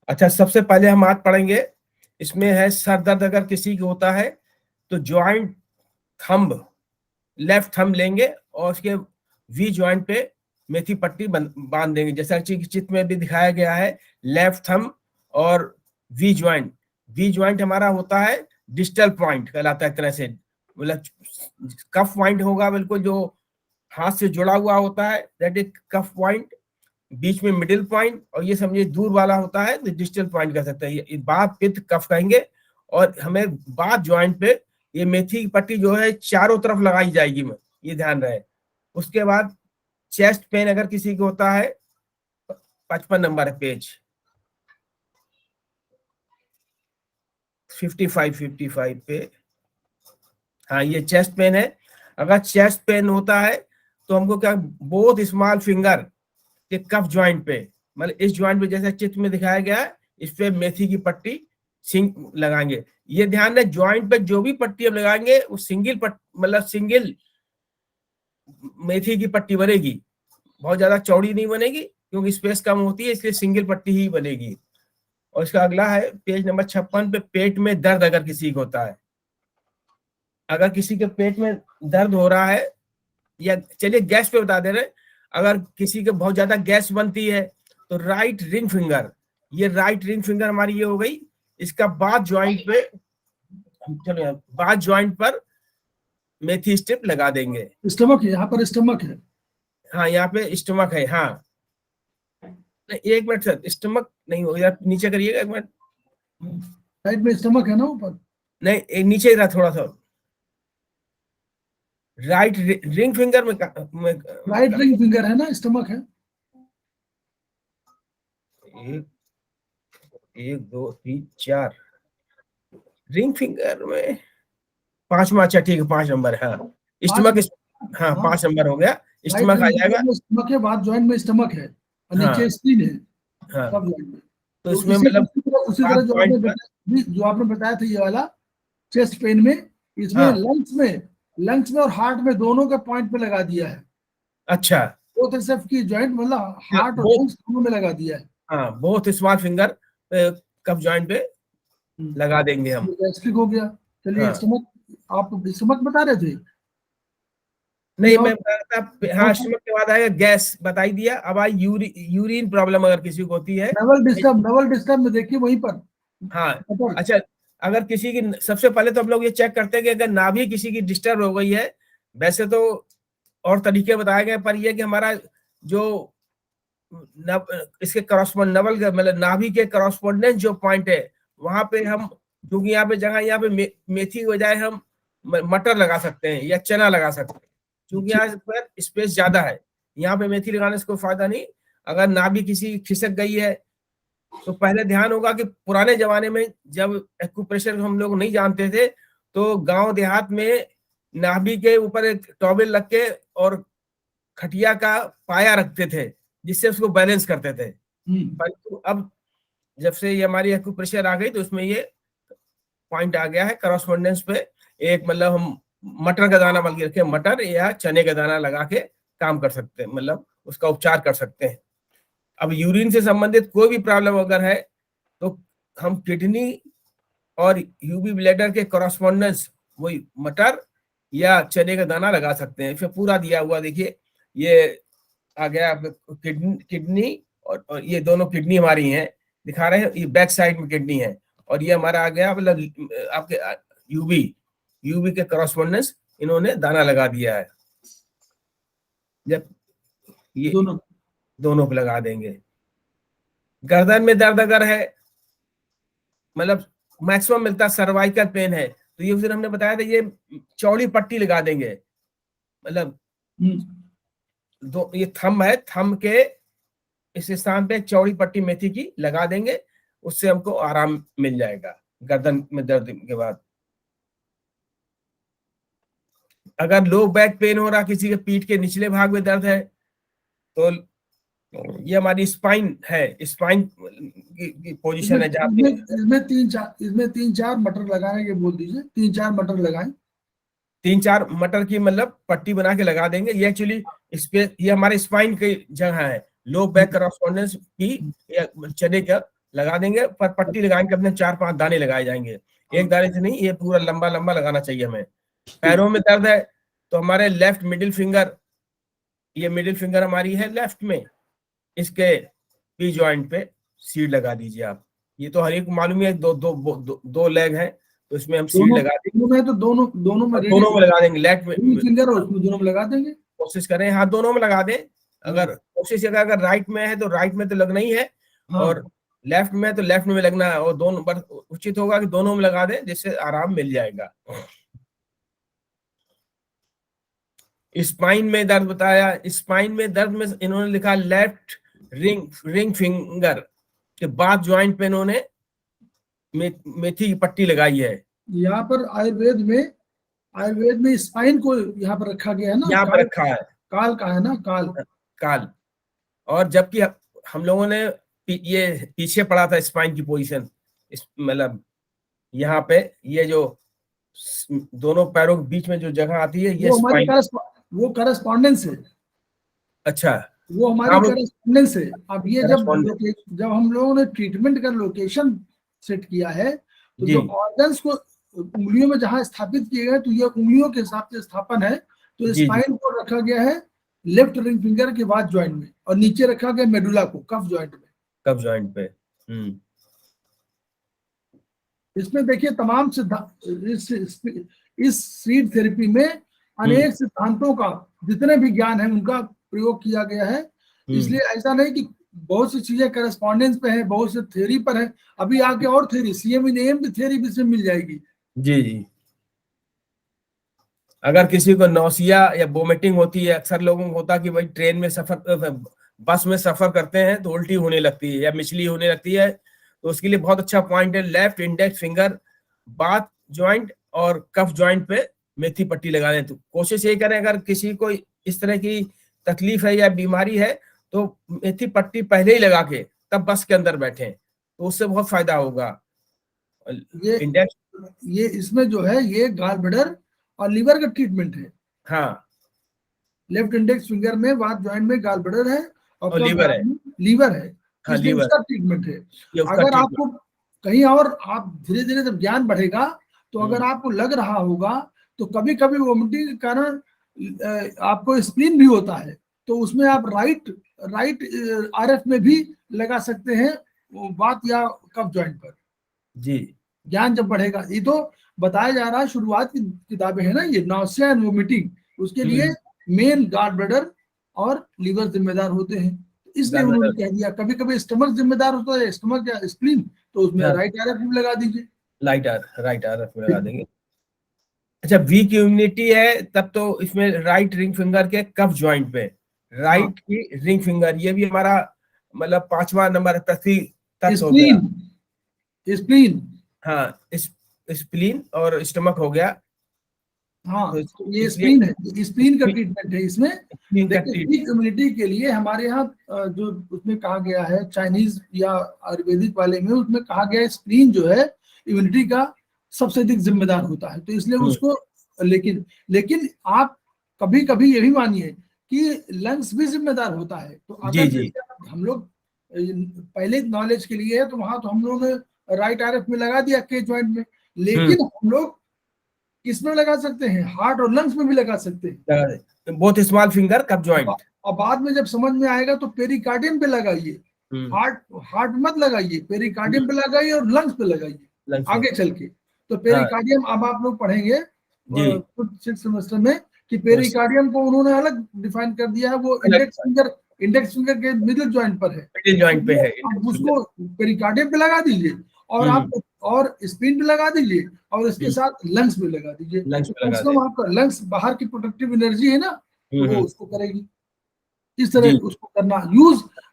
अच्छा, सबसे पहले हम आज पढ़ेंगे, इसमें है सर दर्द अगर किसी को होता है तो ज्वाइंट थंब, लेफ्ट थंब लेंगे और उसके वी ज्वाइंट पे मेथी पट्टी बांध देंगे, जैसा कि चित्र में भी दिखाया गया है। लेफ्ट थंब और वी ज्वाइंट हमारा होता है डिस्टल पॉइंट कहलाता है, एक तरह से मतलब कफ पॉइंट होगा बिल्कुल जो हाथ से जुड़ा हुआ होता है, दैट इज कफ पॉइंट। बीच में मिडिल पॉइंट, और ये समझिए दूर वाला होता है तो डिस्टल पॉइंट कह सकते हैं। ये बात पित्त कफ कहेंगे। और हमें बात ज्वाइंट पे ये मेथी की पट्टी जो है चारों तरफ लगाई जाएगी, ये ध्यान रहे। उसके बाद चेस्ट पेन अगर किसी को होता है, 55 नंबर है पेज 55 पे, हाँ ये चेस्ट पेन है। अगर चेस्ट पेन होता है तो हमको क्या, बोथ स्मॉल फिंगर के कफ ज्वाइंट पे, मतलब इस ज्वाइंट पे जैसे चित्र में दिखाया गया है, इस पे मेथी की पट्टी सिंग लगाएंगे। ये ध्यान रहे, ज्वाइंट पे जो भी पट्टी हम लगाएंगे वो मतलब सिंगल मेथी की पट्टी बनेगी, बहुत ज्यादा चौड़ी नहीं बनेगी क्योंकि स्पेस कम होती है, इसलिए सिंगल पट्टी ही बनेगी। और इसका अगला है पेज नंबर 56 पे, पेट में दर्द अगर किसी को होता है, अगर किसी के पेट में दर्द हो रहा है, या चलिए गैस पे बता दे रहे, अगर किसी के बहुत ज्यादा गैस बनती है तो राइट रिंग फिंगर, ये राइट रिंग फिंगर हमारी ये हो गई, इसका बाद ज्वाइंट पे, चलो बाद ज्वाइंट पर मेथी स्ट्रिप लगा देंगे। स्टमक है, यहाँ पर स्टमक है। हाँ यहाँ पे स्टमक है, हाँ एक मिनट सर, स्टमक नहीं हो, यार नीचे करिएगा एक मिनट, साइड में स्टमक है ना ऊपर, नहीं नीचे रहा थोड़ा सा, राइट रिंग फिंगर में राइट रिंग फिंगर है ना, स्टमक है। एक 2 3 4 रिंग फिंगर में 5वां, अच्छा ठीक है 5 नंबर है, हाँ स्टमक, हाँ 5 नंबर हो गया, स्टमक आ जाएगा। स्टमक है, बाद ज्वाइंट में स्टमक है और नीचे स्किन है, हाँ सब ज्वाइंट में। तो इसमें मतलब उसी तरह जो आपने बताया था ये वाला चेस्ट पेन में, इसमें लंग्स में और हार्ट में दोनों का पॉइंट पे लगा दिया है। अच्छा, बोथ एसएफ की जॉइंट मतलब हार्ट और लंग्स दोनों में लगा दिया है। हाँ बोथ स्मॉल फिंगर कफ जॉइंट पे लगा देंगे हम। गैस्ट्रिक हो गया। चलिए स्टमक, आप स्टमक बता रहे थे? नहीं मैं बता, हाँ स्टमक के बाद आएगा गैस, बता ही दिया। अब आई यूरिन प्रॉब्लम अगर किसी को होती है, नवल डिस्टर्ब में देखिए वहीं पर। हाँ अच्छा, अगर किसी की, सबसे पहले तो हम लोग ये चेक करते हैं कि अगर नाभि किसी की डिस्टर्ब हो गई है, वैसे तो और तरीके बताए गए, पर यह कि हमारा जो इसके करस्पॉन्ड नवल मतलब नाभि के करस्पॉन्डेंस जो पॉइंट है, वहां पे हम, क्योंकि यहाँ पे जगह, यहाँ पे मेथी की बजाय हम मटर लगा सकते हैं या चना लगा सकते हैं, क्योंकि यहाँ पर स्पेस ज्यादा है। यहाँ पे मेथी लगाने से कोई फायदा नहीं। अगर नाभि किसी खिसक गई है तो पहले ध्यान होगा कि पुराने जमाने में जब एक्यूप्रेशर हम लोग नहीं जानते थे, तो गांव देहात में नाभि के ऊपर एक टॉवेल रख के और खटिया का पाया रखते थे, जिससे उसको बैलेंस करते थे। परंतु अब जब से ये हमारी एक्यूप्रेशर आ गई तो उसमें ये पॉइंट आ गया है करस्पॉन्डेंस पे, एक मतलब हम मटर का दाना बल्कि रखे, मटर या चने का दाना लगा के काम कर सकते हैं, मतलब उसका उपचार कर सकते हैं। अब यूरिन से संबंधित कोई भी प्रॉब्लम अगर है तो हम किडनी और यूवी ब्लैडर के करस्पॉन्डेंस वही मटर या चने का दाना लगा सकते हैं। फिर पूरा दिया हुआ देखिए, ये आ गया किडनी और ये दोनों किडनी हमारी हैं, दिखा रहे हैं, ये बैक साइड में किडनी है, और ये हमारा आ गया मतलब आपके यूवी के करस्पॉन्डेंस इन्होंने दाना लगा दिया है। जब ये दोनों पे लगा देंगे। गर्दन में दर्द अगर है, मतलब मैक्सिमम मिलता सर्वाइकल पेन है, तो ये उस दिन हमने बताया था, ये चौड़ी पट्टी लगा देंगे, मतलब ये थंब है, थंब के इस स्थान पे चौड़ी पट्टी मेथी की लगा देंगे, उससे हमको आराम मिल जाएगा गर्दन में दर्द के बाद। अगर लो बैक पेन हो रहा, किसी के पीठ के निचले भाग में दर्द है, तो ये हमारी स्पाइन है, स्पाइन की पोजीशन है जहाँ पे इसमें 3-4 मटर लगाने के बोल दीजिए, 3-4 मटर लगाएं। 3-4 मटर की मतलब पट्टी बना के लगा देंगे। ये एक्चुअली ये हमारे स्पाइन की जगह है, लो बैक करस्पॉन्डेंस की या चने का लगा देंगे, पर पट्टी लगाएंगे अपने 4-5 दाने लगाए जाएंगे, एक दाने से नहीं, ये पूरा लंबा लंबा लगाना चाहिए हमें। पैरों में दर्द है तो हमारे लेफ्ट मिडिल फिंगर, ये मिडिल फिंगर हमारी है लेफ्ट में, इसके पी जॉइंट पे सीड लगा दीजिए आप। ये तो हर एक को मालूम है, दो लेग है तो इसमें हम सीड लगा देंगे। दोनों में तो दोनों में लगा देंगे, लेफ्ट में फिंगर और उसमें दोनों में लगा देंगे। कोशिश करें, हाँ दोनों में लगा दें। अगर कोशिश अगर राइट में है तो राइट में तो लगना ही है, और लेफ्ट में है तो लेफ्ट में लगना है, और दोनों पर उचित होगा कि दोनों में लगा दें, जिससे आराम मिल जाएगा। स्पाइन में दर्द बताया, स्पाइन में दर्द में इन्होंने लिखा लेफ्ट रिंग फिंगर के बाद ज्वाइंट पे इन्होंने मेथी की पट्टी लगाई है। यहाँ पर आयुर्वेद में स्पाइन को यहाँ पर रखा गया है ना, यहाँ पर रखा है, काल का है ना, काल। और जबकि हम लोगों ने ये पीछे पड़ा था स्पाइन की पोजीशन, मतलब यहाँ पे ये जो दोनों पैरों के बीच में जो जगह आती है, ये स्पाइन, वो करस्पॉन्डेंस है। अच्छा, वो हमारी करस्पॉन्डेंस है। अब ये जब हम लोगों ने ट्रीटमेंट का लोकेशन सेट किया है, तो जो ऑर्गन्स को उंगलियों में जहां स्थापित किए गए, तो ये उंगलियों के हिसाब से स्थापन है। तो स्पाइन को रखा गया है लेफ्ट रिंग फिंगर के बाद ज्वाइंट में, और नीचे रखा गया मेडुला को कफ ज्वाइंट पे। इसमें देखिए तमाम सिद्धांत, इस सीड थेरेपी में अनेक सिद्धांतों का, जितने भी ज्ञान है उनका प्रयोग किया गया है। इसलिए ऐसा नहीं कि बहुत सी चीजें करस्पॉन्डेंस पे है, बहुत से थ्योरी पर है। अभी आगे और थ्योरी, CME भी थ्योरी भी इसमें मिल जाएगी। जी। अगर किसी को नौसिया या वोमिटिंग होती है, अक्सर लोगों को होता है कि भाई ट्रेन में बस में सफर करते हैं तो उल्टी होने लगती है या मिचली होने लगती है, तो उसके लिए बहुत अच्छा पॉइंट है left index finger, bath joint और कफ ज्वाइंट पे मेथी पट्टी लगा लें। तो कोशिश यही करें, अगर किसी को इस तरह की तकलीफ है या बीमारी है, तो मेथी पट्टी पहले ही लगा के तब बस के अंदर बैठे, तो उससे बहुत फायदा होगा। ये इसमें जो है, ये गॉल ब्लैडर और लीवर का ट्रीटमेंट है। हाँ, लेफ्ट इंडेक्स फिंगर में बाथ ज्वाइंट में गॉल ब्लैडर है और लीवर है, हाँ, लीवर उसका ट्रीटमेंट है। अगर आपको कहीं और, आप धीरे धीरे जब ज्ञान बढ़ेगा, तो अगर आपको लग रहा होगा, तो कभी कभी वोमिटिंग के कारण आपको स्प्लीन भी होता है, तो उसमें आप राइट RF में भी लगा सकते हैं, बात या कफ ज्वाइंट पर। जी, ज्ञान जब बढ़ेगा, ये तो बताया जा रहा है, शुरुआत की किताबें है ना ये, नॉसिया एंड वोमिटिंग, उसके लिए मेन गॉल ब्लैडर और लीवर जिम्मेदार होते हैं। इसलिए उन्होंने कह दिया, कभी कभी स्टमक जिम्मेदार होता है, स्टमक या स्प्लीन, तो उसमें राइट RF में लगा दीजिए, राइट RF में लगा देंगे। अच्छा, वीक इम्यूनिटी है तब तो इसमें राइट रिंग फिंगर के कफ ज्वाइंट पे राइट की रिंग फिंगर, ये भी हमारा मतलब 5वां नंबर तत्व हो गया। स्प्लीन, हाँ, स्प्लीन और स्टमक हो गया। हाँ, तो ये स्प्लीन है, स्प्लीन का ट्रीटमेंट है इसमें। देखिए, वीक इम्यूनिटी के लिए हमारे यहाँ जो उसमें कहा गया है, चाइनीज या आयुर्वेदिक वाले में, उसमें कहा गया है स्प्लीन जो है इम्यूनिटी का सबसे अधिक जिम्मेदार होता है, तो इसलिए उसको, लेकिन आप कभी कभी ये भी मानिए कि लंग्स भी जिम्मेदार होता है। तो अगर हम लोग पहले नॉलेज के लिए है, तो वहां तो हम लोगों ने राइट RF में लगा दिया के ज्वाइंट में, लेकिन हम लोग किसमें लगा सकते हैं, हार्ट और लंग्स में भी लगा सकते हैं, बोथ स्मॉल फिंगर कफ ज्वाइंट। और बाद में जब समझ में आएगा तो पेरिकार्डियम पे लगाइए, हार्ट मत लगाइए, पेरिकार्डियम पे लगाइए और लंग्स पे लगाइए आगे चल के। तो पेरिकार्डियम अब आप लोग पढ़ेंगे कुछ 6th सेमेस्टर में कि पेरिकार्डियम को उन्होंने अलग डिफाइन कर दिया है, वो इंडेक्स फिंगर के मिडिल ज्वाइंट पर है, मिडिल ज्वाइंट पे है, उसको पेरिकार्डियम पे लगा दीजिए, और आप और स्प्लीन पे लगा दीजिए, और इसके साथ लंग्स में लगा दीजिए। तो आपका लंग्स बाहर की प्रोडक्टिव एनर्जी है ना, तो वो उसको करेगी। इस तरह उसको करना,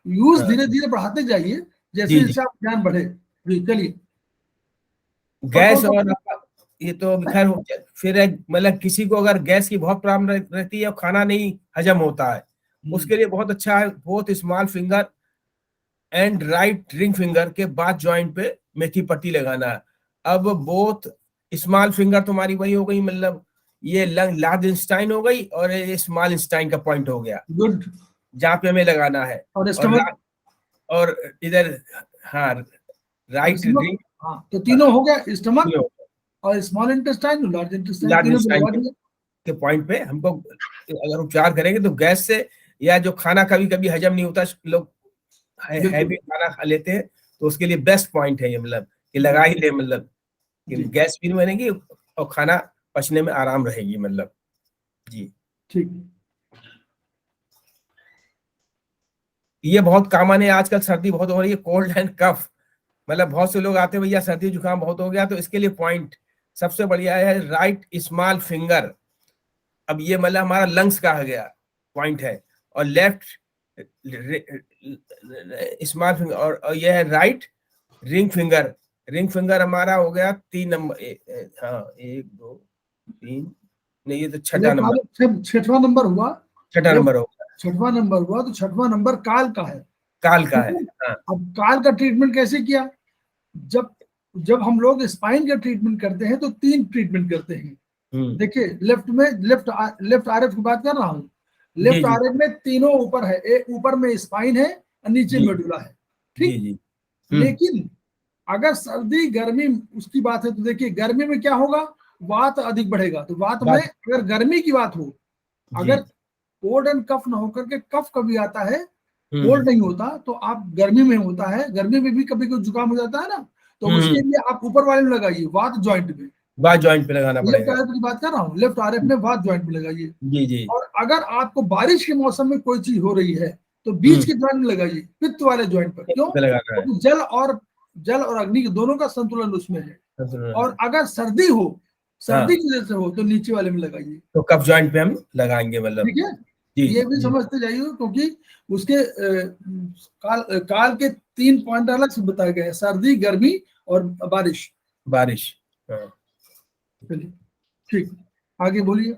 यूज धीरे धीरे बढ़ाते जाइए, जैसे जैसे आप ज्ञान बढ़े। चलिए, गैस और ये तो खैर फिर मतलब किसी को अगर गैस की बहुत प्रॉब्लम रहती है और खाना नहीं हजम होता है, उसके लिए बहुत अच्छा है both small finger and right ring finger के बाद ज्वाइंट पे मेथी पट्टी लगाना है। अब बोथ स्मॉल फिंगर तुम्हारी वही हो गई, मतलब ये लार्ज इंस्टाइन हो गई, और ये स्मॉल इंस्टाइन का पॉइंट हो गया, गुड, जहाँ पे हमें लगाना है। और इधर हाँ राइट रिंग, हाँ, तो तीनों हो गया, स्टमक और small intestine, large intestine, large तीनों को लगा इंटेस्टाइन दिया। के पॉइंट पे हमको अगर उपचार करेंगे तो गैस से, या जो खाना कभी कभी हजम नहीं होता, लोग हैवी खाना खा लेते हैं, तो उसके लिए बेस्ट पॉइंट है ये, मतलब कि लगा ही ले, मतलब कि गैस भी नहीं बनेगी और खाना पचने में आराम रहेगी, मतलब जी। ठीक, ये बहुत कॉमन है आजकल, सर्दी बहुत हो रही है, कोल्ड एंड कफ, मतलब बहुत से लोग आते हैं भैया सर्दी जुकाम बहुत हो गया, तो इसके लिए पॉइंट सबसे बढ़िया है राइट स्मॉल फिंगर। अब ये मतलब हमारा लंग्स का आ गया पॉइंट है, और लेफ्ट स्मॉल फिंगर, और ये है right ring finger. Ring finger हमारा हो गया 3 नंबर, हाँ 1 2 3, नहीं ये तो छठा नंबर, छठवां नंबर हुआ, छठा नंबर होगा, छठवां नंबर हुआ, तो छठवां नंबर काल का है, काल का है। हाँ, अब काल का ट्रीटमेंट कैसे किया? जब जब हम लोग स्पाइन का ट्रीटमेंट करते हैं तो 3 ट्रीटमेंट करते हैं। देखिए, लेफ्ट आरएफ की बात कर रहा हूँ, लेफ्ट आरएफ में तीनों ऊपर है, एक ऊपर में स्पाइन है और नीचे मेडुला है, ठीक। जी। लेकिन अगर सर्दी गर्मी उसकी बात है तो देखिए, गर्मी में क्या होगा, वात अधिक बढ़ेगा, तो वात में अगर गर्मी की बात हो, अगर कोल्ड एंड कफ ना होकर के कफ कभी आता है, कोल्ड नहीं होता, तो आप गर्मी में होता है, गर्मी में भी कभी कोई जुकाम हो जाता है ना, तो उसके लिए आप ऊपर वाले में लगाइए, वात जॉइंट में, वात जॉइंट पे लगाना पड़ेगा। लेफ्ट आरएफ की बात कर रहा हूँ, लेफ्ट आरएफ में वात जॉइंट में लगाइए। जी। और अगर आपको बारिश के मौसम में कोई चीज हो रही है तो बीच के जॉइंट में लगाइए, पित्त वाले जॉइंट पर। क्यों? तो जल और अग्नि के दोनों का संतुलन उसमें है। और अगर सर्दी हो, सर्दी की वजह से हो, तो नीचे वाले में लगाइए, तो कफ जॉइंट पे हम लगाएंगे, मतलब ठीक है। ये भी समझते जाइए, क्योंकि उसके काल के 3 पॉइंट अलग से बताए गए हैं, सर्दी, गर्मी और बारिश। चलिए ठीक, आगे बोलिए।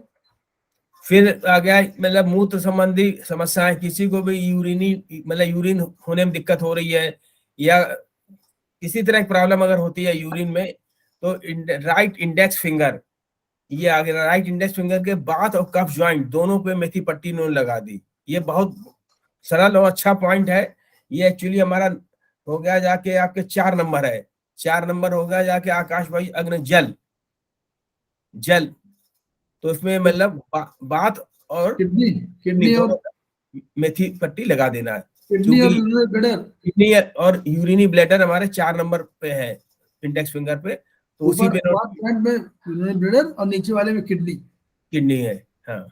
फिर आ गया मतलब मूत्र संबंधी समस्याएं, किसी को भी यूरिन होने में दिक्कत हो रही है, या किसी तरह की प्रॉब्लम अगर होती है यूरिन में, तो राइट इंडेक्स फिंगर, ये आ गया, राइट इंडेक्स फिंगर के बात और कफ ज्वाइंट दोनों पे मेथी पट्टी इन्होंने लगा दी। ये बहुत सरल और अच्छा पॉइंट है। ये एक्चुअली हमारा हो गया जाके आपके 4 नंबर है, 4 नंबर हो गया जाके आकाश भाई अग्नि जल, तो इसमें मतलब बात और किडनी और मेथी पट्टी लगा देना है, किडनी और यूरिनी ब्लैडर हमारे 4 नंबर पे है इंडेक्स फिंगर पे, तो उसी पे ब्लैडर और नीचे वाले में किडनी है। हाँ,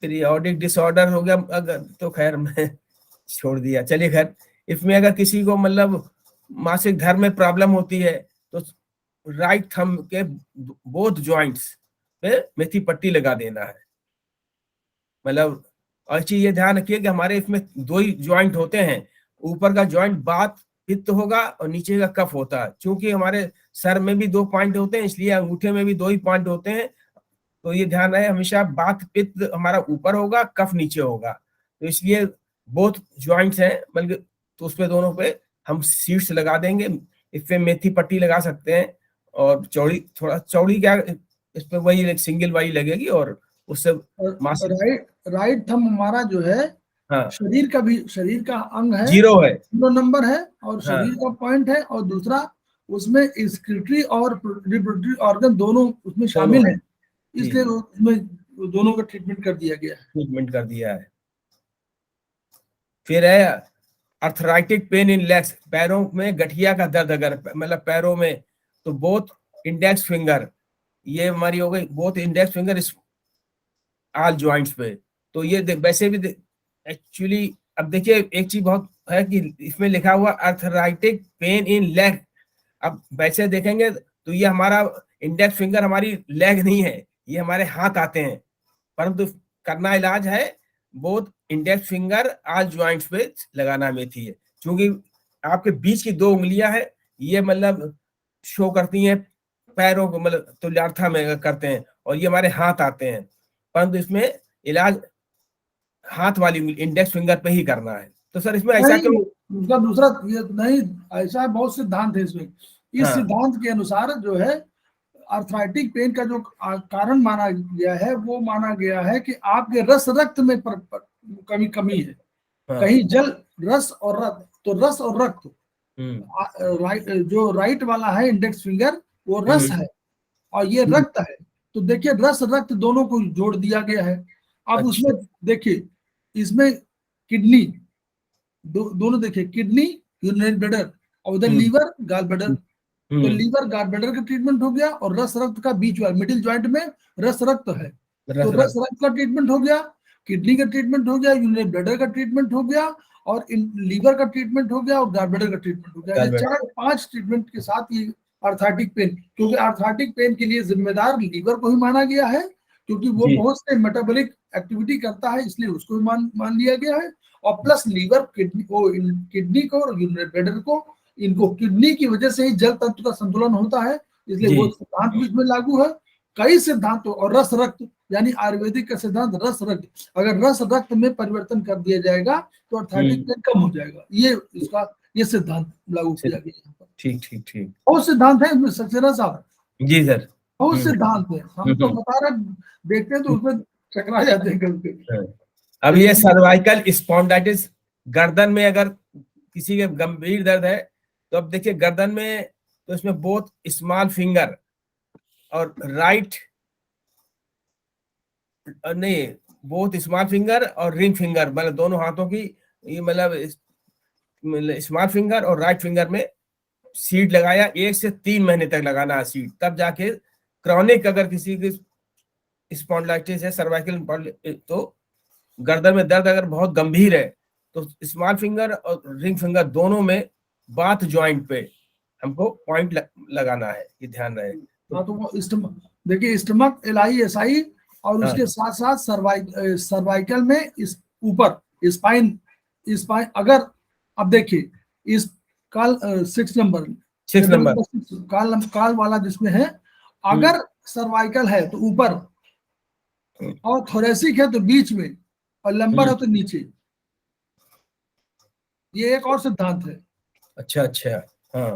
पीरियोडिक डिसऑर्डर हो गया अगर, तो खैर मैं छोड़ दिया, चलिए खैर। इसमें अगर किसी को मतलब मासिक धर्म में प्रॉब्लम होती है, तो राइट थंब के बोथ जॉइंट्स पे मेथी पट्टी लगा देना है। मतलब और चीज ये ध्यान रखिए कि हमारे इसमें 2 ही जॉइंट होते हैं, ऊपर का जॉइंट बात पित्त होगा और नीचे का कफ होता है। चूंकि हमारे सर में भी 2 पॉइंट होते हैं, इसलिए अंगूठे में भी 2 ही पॉइंट होते हैं, तो ये ध्यान रहे हमेशा बात पित्त हमारा ऊपर होगा, कफ नीचे होगा, तो इसलिए बोथ जॉइंट्स हैं, बल्कि तो उस पे दोनों पे हम सीट्स लगा देंगे। इस पे मेथी पट्टी लगा सकते हैं, और थोड़ा चौड़ी क्या, इस पे वही सिंगल वाली लगेगी, और उससे राइट थंब हमारा जो है, हाँ, शरीर का अंग है, 0 है, 0 नंबर है, और शरीर का पॉइंट है, और दूसरा उसमें एक्सक्रीटरी और रिप्रोडक्टिव ऑर्गन दोनों उसमें शामिल है, इसलिए उसमें दोनों का ट्रीटमेंट कर दिया है। फिर है अर्थराइटिक पेन इन लेग्स, पैरों में गठिया का दर्द अगर मतलब पैरों में, तो बोथ इंडेक्स फिंगर, ये हमारी हो गई both index finger all joints पे। तो ये वैसे भी एक्चुअली, अब देखिए एक चीज बहुत है कि इसमें लिखा हुआ अर्थराइटिक पेन इन लेग, अब वैसे देखेंगे तो ये हमारा इंडेक्स फिंगर हमारी लेग नहीं है, ये हमारे हाथ आते हैं, परंतु करना इलाज है both index finger all joints पे लगाना मेथी है। क्योंकि आपके बीच की 2 उंगलियां है, ये मतलब शो करती हैं पैरों को, मतलब तुल्यार्था में करते हैं, और ये हमारे हाथ आते हैं, परंतु इसमें इलाज हाथ वाली इंडेक्स फिंगर पे ही करना है। तो सर इसमें ऐसा क्यों? उसका दूसरा ये नहीं, ऐसा बहुत सिद्धांत है इसमें। इस सिद्धांत के अनुसार जो है, आर्थराइटिक पेन का जो कारण माना गया है, वो माना गया है कि आपके रक्त में कमी है, कहीं जल, रस और रक्त, तो रस और रक्त, जो राइट वाला है इंडेक्स फिंगर वो रस है और ये रक्त है। तो देखिए रस रक्त दोनों को जोड़ दिया गया है। अब अच्छा। उसमें देखिए इसमें किडनी दोनों देखिए, किडनी यूरिनरी ब्लैडर और उधर लीवर गाल ब्लैडर। तो लीवर गाल ब्लैडर का ट्रीटमेंट हो गया और रस रक्त का बीच वाला मिडिल जॉइंट में रस रक्त है, तो रस रक्त का ट्रीटमेंट हो गया, किडनी का ट्रीटमेंट हो गया, यूरिनरी ब्लैडर का ट्रीटमेंट हो गया और लीवर का ट्रीटमेंट हो गया और गाल ब्लैडर का ट्रीटमेंट हो गया। ये 4-5 ट्रीटमेंट के साथ ये आर्थराइटिक पेन, क्योंकि आर्थराइटिक पेन के लिए जिम्मेदार लीवर को ही माना गया है, क्योंकि वो बहुत से मेटाबॉलिक एक्टिविटी करता है, इसलिए उसको मान लिया गया है। और प्लस लीवर किडनी को और यूरिनरी ब्लैडर को, इनको किडनी की वजह से ही जल तंत्र का संतुलन होता है, इसलिए वो सिद्धांत भी इसमें लागू है। कई सिद्धांतों और रस रक्त यानी आयुर्वेदिक का सिद्धांत रस रक्त, अगर रस रक्त में परिवर्तन कर दिया जाएगा तो आर्थराइटिक पेन कम हो जाएगा। ये सिद्धांत लागू किया गया यहाँ पर। ठीक। बहुत सिद्धांत है इसमें सक्सेना साहब। जी सर, बहुत सिद्धांत है, हम तो बता रहे देखते हैं तो उसमें चकरा जाते हैं कभी। अब ये सर्वाइकल स्पॉन्डाइटिस, गर्दन में अगर किसी के गंभीर दर्द है तो अब देखिए गर्दन में तो इसमें बोथ स्मॉल फिंगर और राइट नहीं, बोथ स्मॉल फिंगर और रिंग फिंगर, मतलब दोनों हाथों की, ये मतलब स्मॉल फिंगर और राइट फिंगर में सीड लगाया। 1 से 3 महीने तक लगाना है सीड, तब जाके क्रॉनिक अगर किसी की स्पॉन्डिलाइटिस है सर्वाइकल, तो गर्दन में दर्द अगर बहुत गंभीर है तो स्मॉल फिंगर और रिंग फिंगर दोनों में बाथ जॉइंट पे हमको पॉइंट लगाना है, ये ध्यान रहे। तो वो देखिए स्टमक LISI और उसके साथ साथ सर्वाइकल में इस ऊपर स्पाइन अगर, अब देखिए इस काल 6 नंबर काल वाला जिसमें है, अगर सर्वाइकल है तो ऊपर और थोरेसिक है तो बीच में और लंबर है तो नीचे। ये एक और सिद्धांत है। अच्छा, हाँ,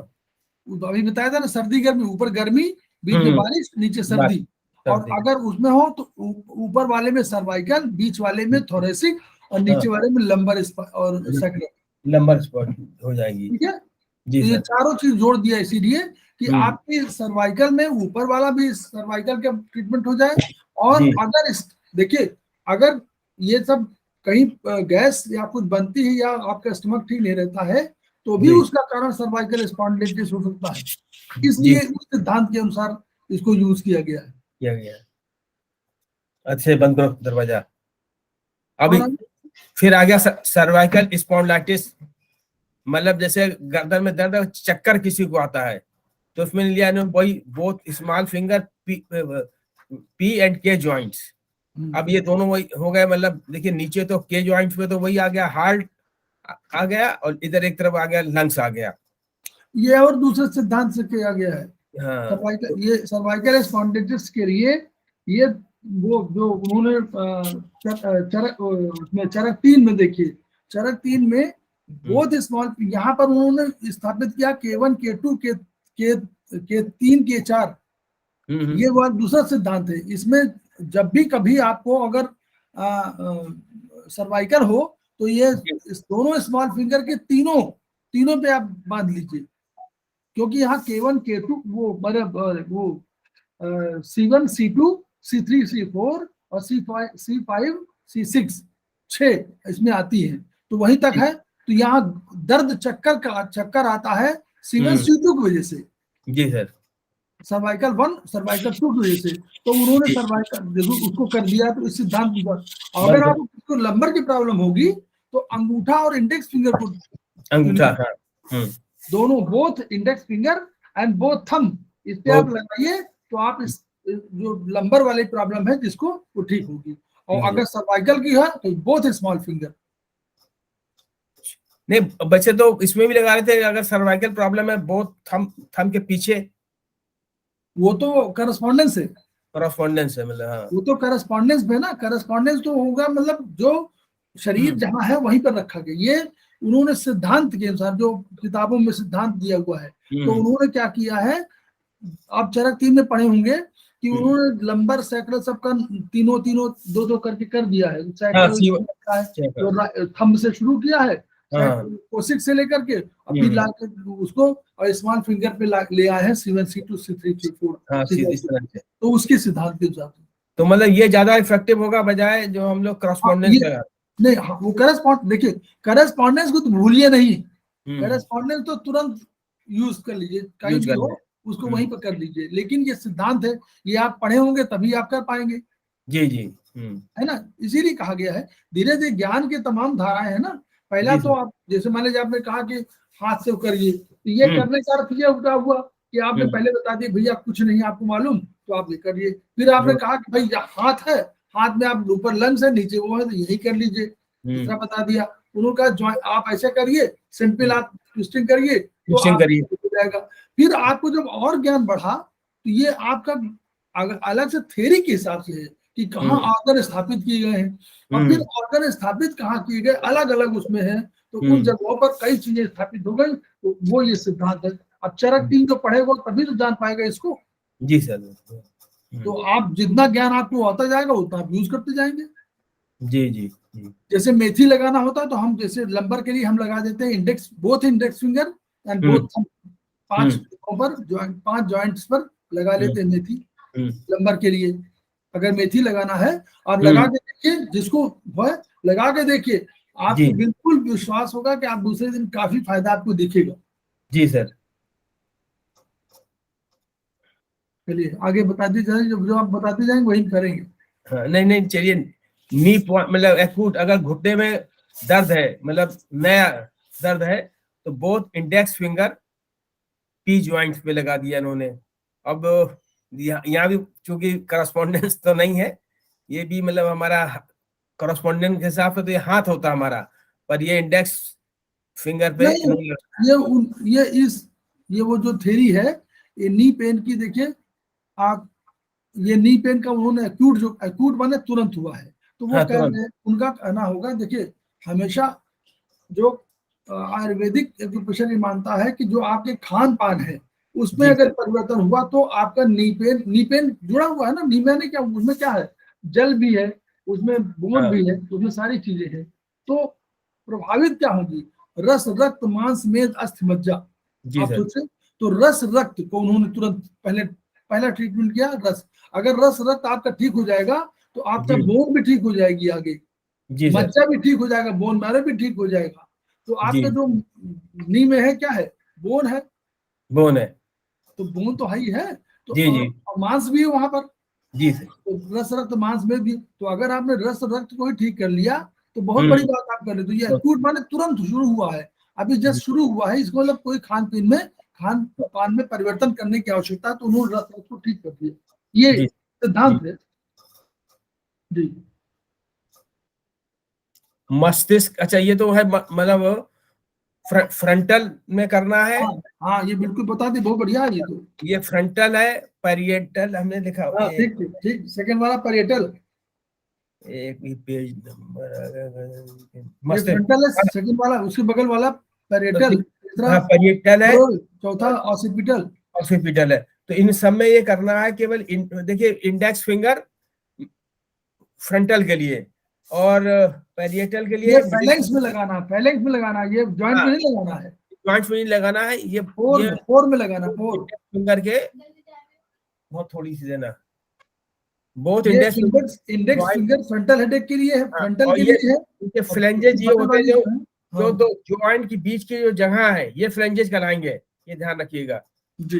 अभी बताया था ना, सर्दी गर्मी, ऊपर गर्मी बीच में बारिश नीचे सर्दी, और अगर उसमें हो तो ऊपर वाले में सर्वाइकल, बीच वाले में थोरेसिक और नीचे वाले में लंबर और सैक्रम, लंबर स्पॉट हो जाएगी। ठीक है, तो ये चारों चीज जोड़ दिया इसीलिए कि आपकी सर्वाइकल में ऊपर वाला भी सर्वाइकल का ट्रीटमेंट हो जाए। और अगर देखिए अगर ये सब कहीं गैस या कुछ बनती है या आपका स्टमक ठीक नहीं रहता है तो भी उसका कारण सर्वाइकल स्पॉन्डिलाइटिस हो सकता है, इसलिए उस सिद्धांत के अनुसार इसको यूज किया गया है। अच्छे, बंद करो दरवाजा। अभी फिर आ गया सर्वाइकल स्पॉन्डिलाइटिस, मतलब जैसे गर्दन में दर्द, चक्कर किसी को आता है तो उसमें लिया वही both small finger P and K joints. अब ये दोनों वही हो गए, मतलब देखिए नीचे तो K जॉइंट्स पे तो वही आ गया, हार्ट आ गया और इधर एक तरफ आ गया लंग्स आ गया। ये और दूसरे सिद्धांत से किया गया है। ये सर्वाइकल स्पॉन्डिलाइटिस के लिए ये वो जो उन्होंने चरक 3 में देखिए, चरक 3 में बोथ स्मॉल, यहाँ पर उन्होंने स्थापित किया K1 K2 K3 K4, ये वो दूसरा सिद्धांत है। इसमें जब भी कभी आपको अगर सर्वाइकल हो तो ये दोनों स्मॉल फिंगर के तीनों पे आप बांध लीजिए, क्योंकि यहाँ K1 K2 वो C1 C2 C3 C4 और C5 C6 6 इसमें आती है, तो वहीं तक है। तो यहाँ दर्द चक्कर आता है C1 C2 की वजह से, जी सर, सर्वाइकल 1 सर्वाइकल 2 की वजह से, तो उन्होंने सर्वाइकल उसको कर दिया। तो इस सिद्धांत पर अगर आपको लंबर की प्रॉब्लम होगी तो अंगूठा और इंडेक्स फिंगर को, दोनों both index finger and both thumb, इस पे आप लगाइए तो आप इस जो लंबर वाली प्रॉब्लम है जिसको वो ठीक होगी। और अगर सर्वाइकल की है तो बोथ स्मॉल फिंगर। नहीं, बच्चे तो इसमें भी लगा रहे थे अगर सर्वाइकल प्रॉब्लम है बोथ थंब के पीछे, वो तो करस्पॉन्डेंस है, मतलब हाँ, वो तो करस्पॉन्डेंस में ना, करस्पॉन्डेंस तो होगा मतलब जो शरीर जहां है वहीं पर रखा गया। ये उन्होंने सिद्धांत के अनुसार जो किताबों में सिद्धांत दिया हुआ है, तो उन्होंने क्या किया है, आप चरक 3 में पढ़े होंगे कि उन्होंने लंबर सैक्रल सबका तीनों 2 करके कर दिया है। सैक्रल थंब से शुरू किया है, हाँ। कोशिक से लेकर के अभी ला के उसको और स्मॉल फिंगर पे ले आए हैं C1 C2 C3 C4 हाँ, C5, इस तरह से। तो उसके सिद्धांत के हिसाब से तो मतलब ये ज्यादा इफेक्टिव होगा बजाय जो हम लोग करस्पॉन्डेंस लगा। नहीं, हाँ, वो देखिए करस्पॉन्डेंस को तो भूलिए नहीं, हम्म, करस्पॉन्डेंस तो तुरंत यूज कर लीजिए, कहीं यूज भी कर हो लें। उसको वहीं पर कर लीजिए, लेकिन ये सिद्धांत है, ये आप पढ़े होंगे तभी आप कर पाएंगे, जी जी। है ना। इसीलिए कहा गया है धीरे धीरे ज्ञान के तमाम धाराएं है ना। पहला जी तो सर। आप जैसे मान लीजिए आपने कहा कि हाथ से करिए, तो ये करने का अर्थ ये हुआ कि आपने पहले बता दिया भैया कुछ नहीं आपको मालूम, तो आप ये करिए। फिर आपने कहा कि भाई हाथ है, हाथ में आप ऊपर लंग्स है नीचे वो है, तो यही कर लीजिए, दूसरा बता दिया। उन्होंने कहा आप ऐसे करिए, सिंपल आप ट्विस्टिंग करिए तो ट्विस्टिंग आप करिए। हो जाएगा। फिर आपको जब और ज्ञान बढ़ा तो ये आपका अलग से थ्योरी के हिसाब से है कि कहाँ ऑर्गन स्थापित किए गए हैं, और फिर ऑर्गन स्थापित कहाँ किए गए अलग अलग उसमें है, तो उन जगहों पर कई चीजें स्थापित हो गई, तो वो ये सिद्धांत है। अब चरक 3 जो पढ़ेगा तभी तो जान पाएगा इसको। जी सर। तो आप जितना ज्ञान आपको आता जाएगा उतना आप यूज करते जाएंगे। जी जी। जैसे मेथी लगाना होता है तो हम जैसे लंबर के लिए हम लगा देते हैं index, both index finger and both thumb, 5 joints पर लगा लेते हैं मेथी लंबर के लिए। अगर मेथी लगाना है और लगा के देखिए, जिसको है लगा के देखिए, आपको बिल्कुल विश्वास होगा कि आप दूसरे दिन काफी फायदा आपको दिखेगा। जी सर। चलिए आगे बताते जाए, जो आप बताते जाएंगे वही करेंगे। हाँ, नहीं चलिए। नी मतलब एक्यूट, अगर घुटने में दर्द है, मतलब नया दर्द है, तो both index finger P joints पे लगा दिया इन्होंने। अब यहाँ भी चूंकि करस्पॉन्डेंस तो नहीं है, ये भी मतलब हमारा करस्पॉन्डेंस के हिसाब से तो ये हाथ होता हमारा, पर ये इंडेक्स फिंगर पे ये वो जो थ्योरी है ये नी पेन की, देखिए आप ये नी पेन का उन्होंने एक्यूट माने तुरंत हुआ है, तो वो कह रहे हैं, उनका कहना होगा देखिए हमेशा जो आयुर्वेदिक एक्यूप्रेशर मानता है कि जो आपके खान पान है उसमें अगर परिवर्तन हुआ तो आपका नी पेन जुड़ा हुआ है ना। नी मैंने क्या, उसमें क्या है, जल भी है उसमें, बोन भी है उसमें, सारी चीजें हैं, तो प्रभावित क्या होगी, रस रक्त मांस मेद अस्थि मज्जा। आप सोचे तो रस रक्त को उन्होंने तुरंत पहला ट्रीटमेंट किया रस। अगर रस रक्त आपका ठीक हो जाएगा तो आपका बोन भी ठीक हो जाएगी, आगे मज्जा भी ठीक हो जाएगा, बोन मैरो भी ठीक हो जाएगा। तो आपके जो नी में है क्या है, बोन है, तो बोन तो ही है, तो और मांस भी है वहां पर, तो रस रक्त मांस में भी। तो अगर आपने रस रक्त को ही ठीक कर लिया तो बहुत बड़ी बात आप कर रहे। तो ये एक्यूट माने तुरंत शुरू हुआ है, अभी जस्ट शुरू हुआ है, इसको मतलब कोई खान पान में परिवर्तन करने की आवश्यकता है, तो उन्होंने रस रक्त को ठीक कर दिया, ये सिद्धांत है जी। मस्तिष्क, अच्छा ये तो है मतलब फ्रंटल में करना है। हाँ ये बिल्कुल बता दी, बहुत बढ़िया है। ये फ्रंटल है, पैरिएटल हमने लिखा। ठीक सेकंड वाला पैरिएटल, एक भी पेज नंबर फ्रंटल है सेकंड वाला, उसके बगल वाला पैरिएटल, तीसरा पैरिएटल है, चौथा ऑसिपिटल है। तो इन सब में ये करना है केवल देखिए इंडेक्स फिंगर फ्रंटल के लिए और पैरिएटल के लिए फैलेंक्स में लगाना है, ये जॉइंट में नहीं लगाना है, जॉइंट्स में नहीं लगाना है, ये फोर में लगाना, फोर फिंगर के बहुत थोड़ी सी देना। बहुत इंडेक्स फिंगर फ्रंटल हेडेक के लिए है, फ्रंटल के लिए है। फ्लैंजेज ये होते हैं जो दो जॉइंट के बीच की जो जगह है ये फ्लैंजेज कहलाएंगे, ये ध्यान रखिएगा जी।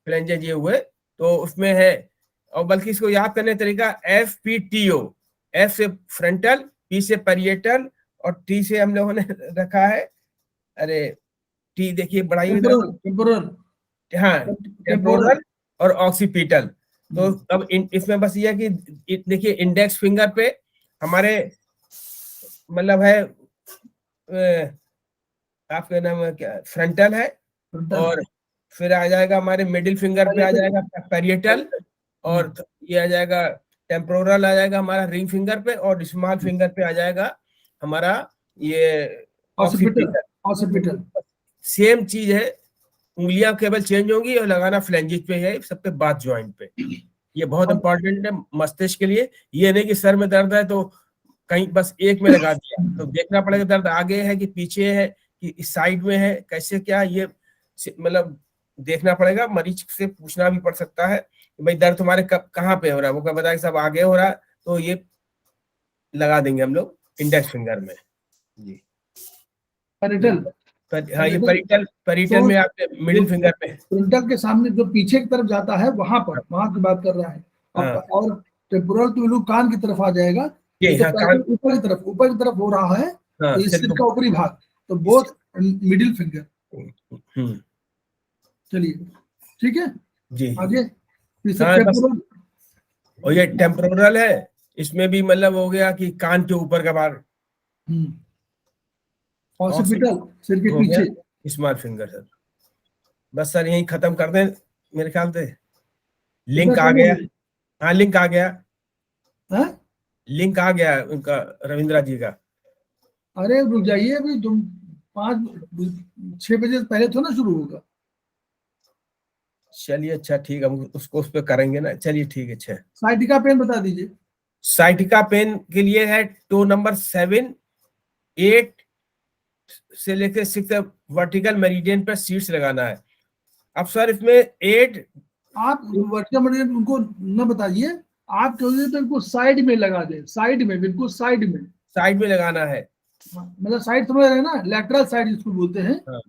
फ्लैंजेज ये हुए तो उसमें है, और बल्कि इसको याद करने का तरीका FPTO, F से फ्रंटल, P से पैरिएटल और T से हम लोगों ने रखा है, अरे T देखिए बढ़ाइए, टेम्पोरल और ऑक्सीपिटल। तो अब इसमें बस ये है कि देखिए इंडेक्स फिंगर पे हमारे मतलब है आपका नाम क्या, फ्रंटल है, और फिर आ जाएगा हमारे मिडिल फिंगर पे आ जाएगा पैरिएटल, और ये आ जाएगा टेम्पोरल आ जाएगा हमारा रिंग फिंगर पे, और स्मॉल फिंगर पे आ जाएगा हमारा ये ऑक्सीपिटल। सेम चीज है, उंगलियां केवल चेंज होंगी और लगाना फ्लैंजेज पे है, सब पे बात ज्वाइंट पे। ये बहुत इंपॉर्टेंट है मस्तिष्क के लिए। ये नहीं कि सर में दर्द है तो कहीं बस एक में लगा दिया, तो देखना पड़ेगा दर्द आगे है कि पीछे है कि इस साइड में है, कैसे क्या, ये मतलब देखना पड़ेगा। मरीज से पूछना भी पड़ सकता है कि भाई दर्द तुम्हारे कहाँ पे हो रहा है, वो क्या बताया कि सब आगे हो रहा है, तो ये लगा देंगे हम लोग इंडेक्स फिंगर में जी। पैरेटल, हाँ ये परिटल में आपके मिडिल फिंगर पे, फ्रंटल के सामने जो पीछे की तरफ जाता है वहां पर, वहां की बात कर रहा है। हाँ। और टेम्पोरल तो बिल्कुल कान की तरफ आ जाएगा, ये ये तो हाँ, पैरेटल ऊपर की तरफ हो रहा है, हाँ, तो इस सिर का ऊपरी भाग, तो बोथ मिडिल फिंगर। चलिए ठीक है जी आगे। हाँ, टेम्पोरल, और ये टेम्पोरल है, इसमें भी मतलब हो गया कि कान के ऊपर का भाग, ऑसिपिटल सिर के हो गया पीछे। Small finger sir. बस सर यही खत्म कर दें मेरे ख्याल से। लिंक आ गया, हाँ लिंक आ गया, हाँ? लिंक आ गया उनका, रविंद्रा जी का। अरे रुक जाइए, अभी तुम 5-6 बजे से पहले तो ना शुरू होगा। चलिए अच्छा ठीक है, हम उसको उस पर करेंगे ना। चलिए ठीक है। अच्छा, साइटिका पेन बता दीजिए। साइटिका पेन के लिए है टो नंबर 7, 8 से लेकर 6 वर्टिकल मेरिडियन पर सीट्स लगाना है। अब सर इसमें 8 आप वर्टिकल मेरिडियन उनको न बताइए, आप कहोगे तो इनको साइड में लगा दे, साइड में, बिल्कुल साइड में लगाना है। मतलब साइड समझ रहे हैं ना, लैटरल साइड इसको बोलते हैं। हाँ।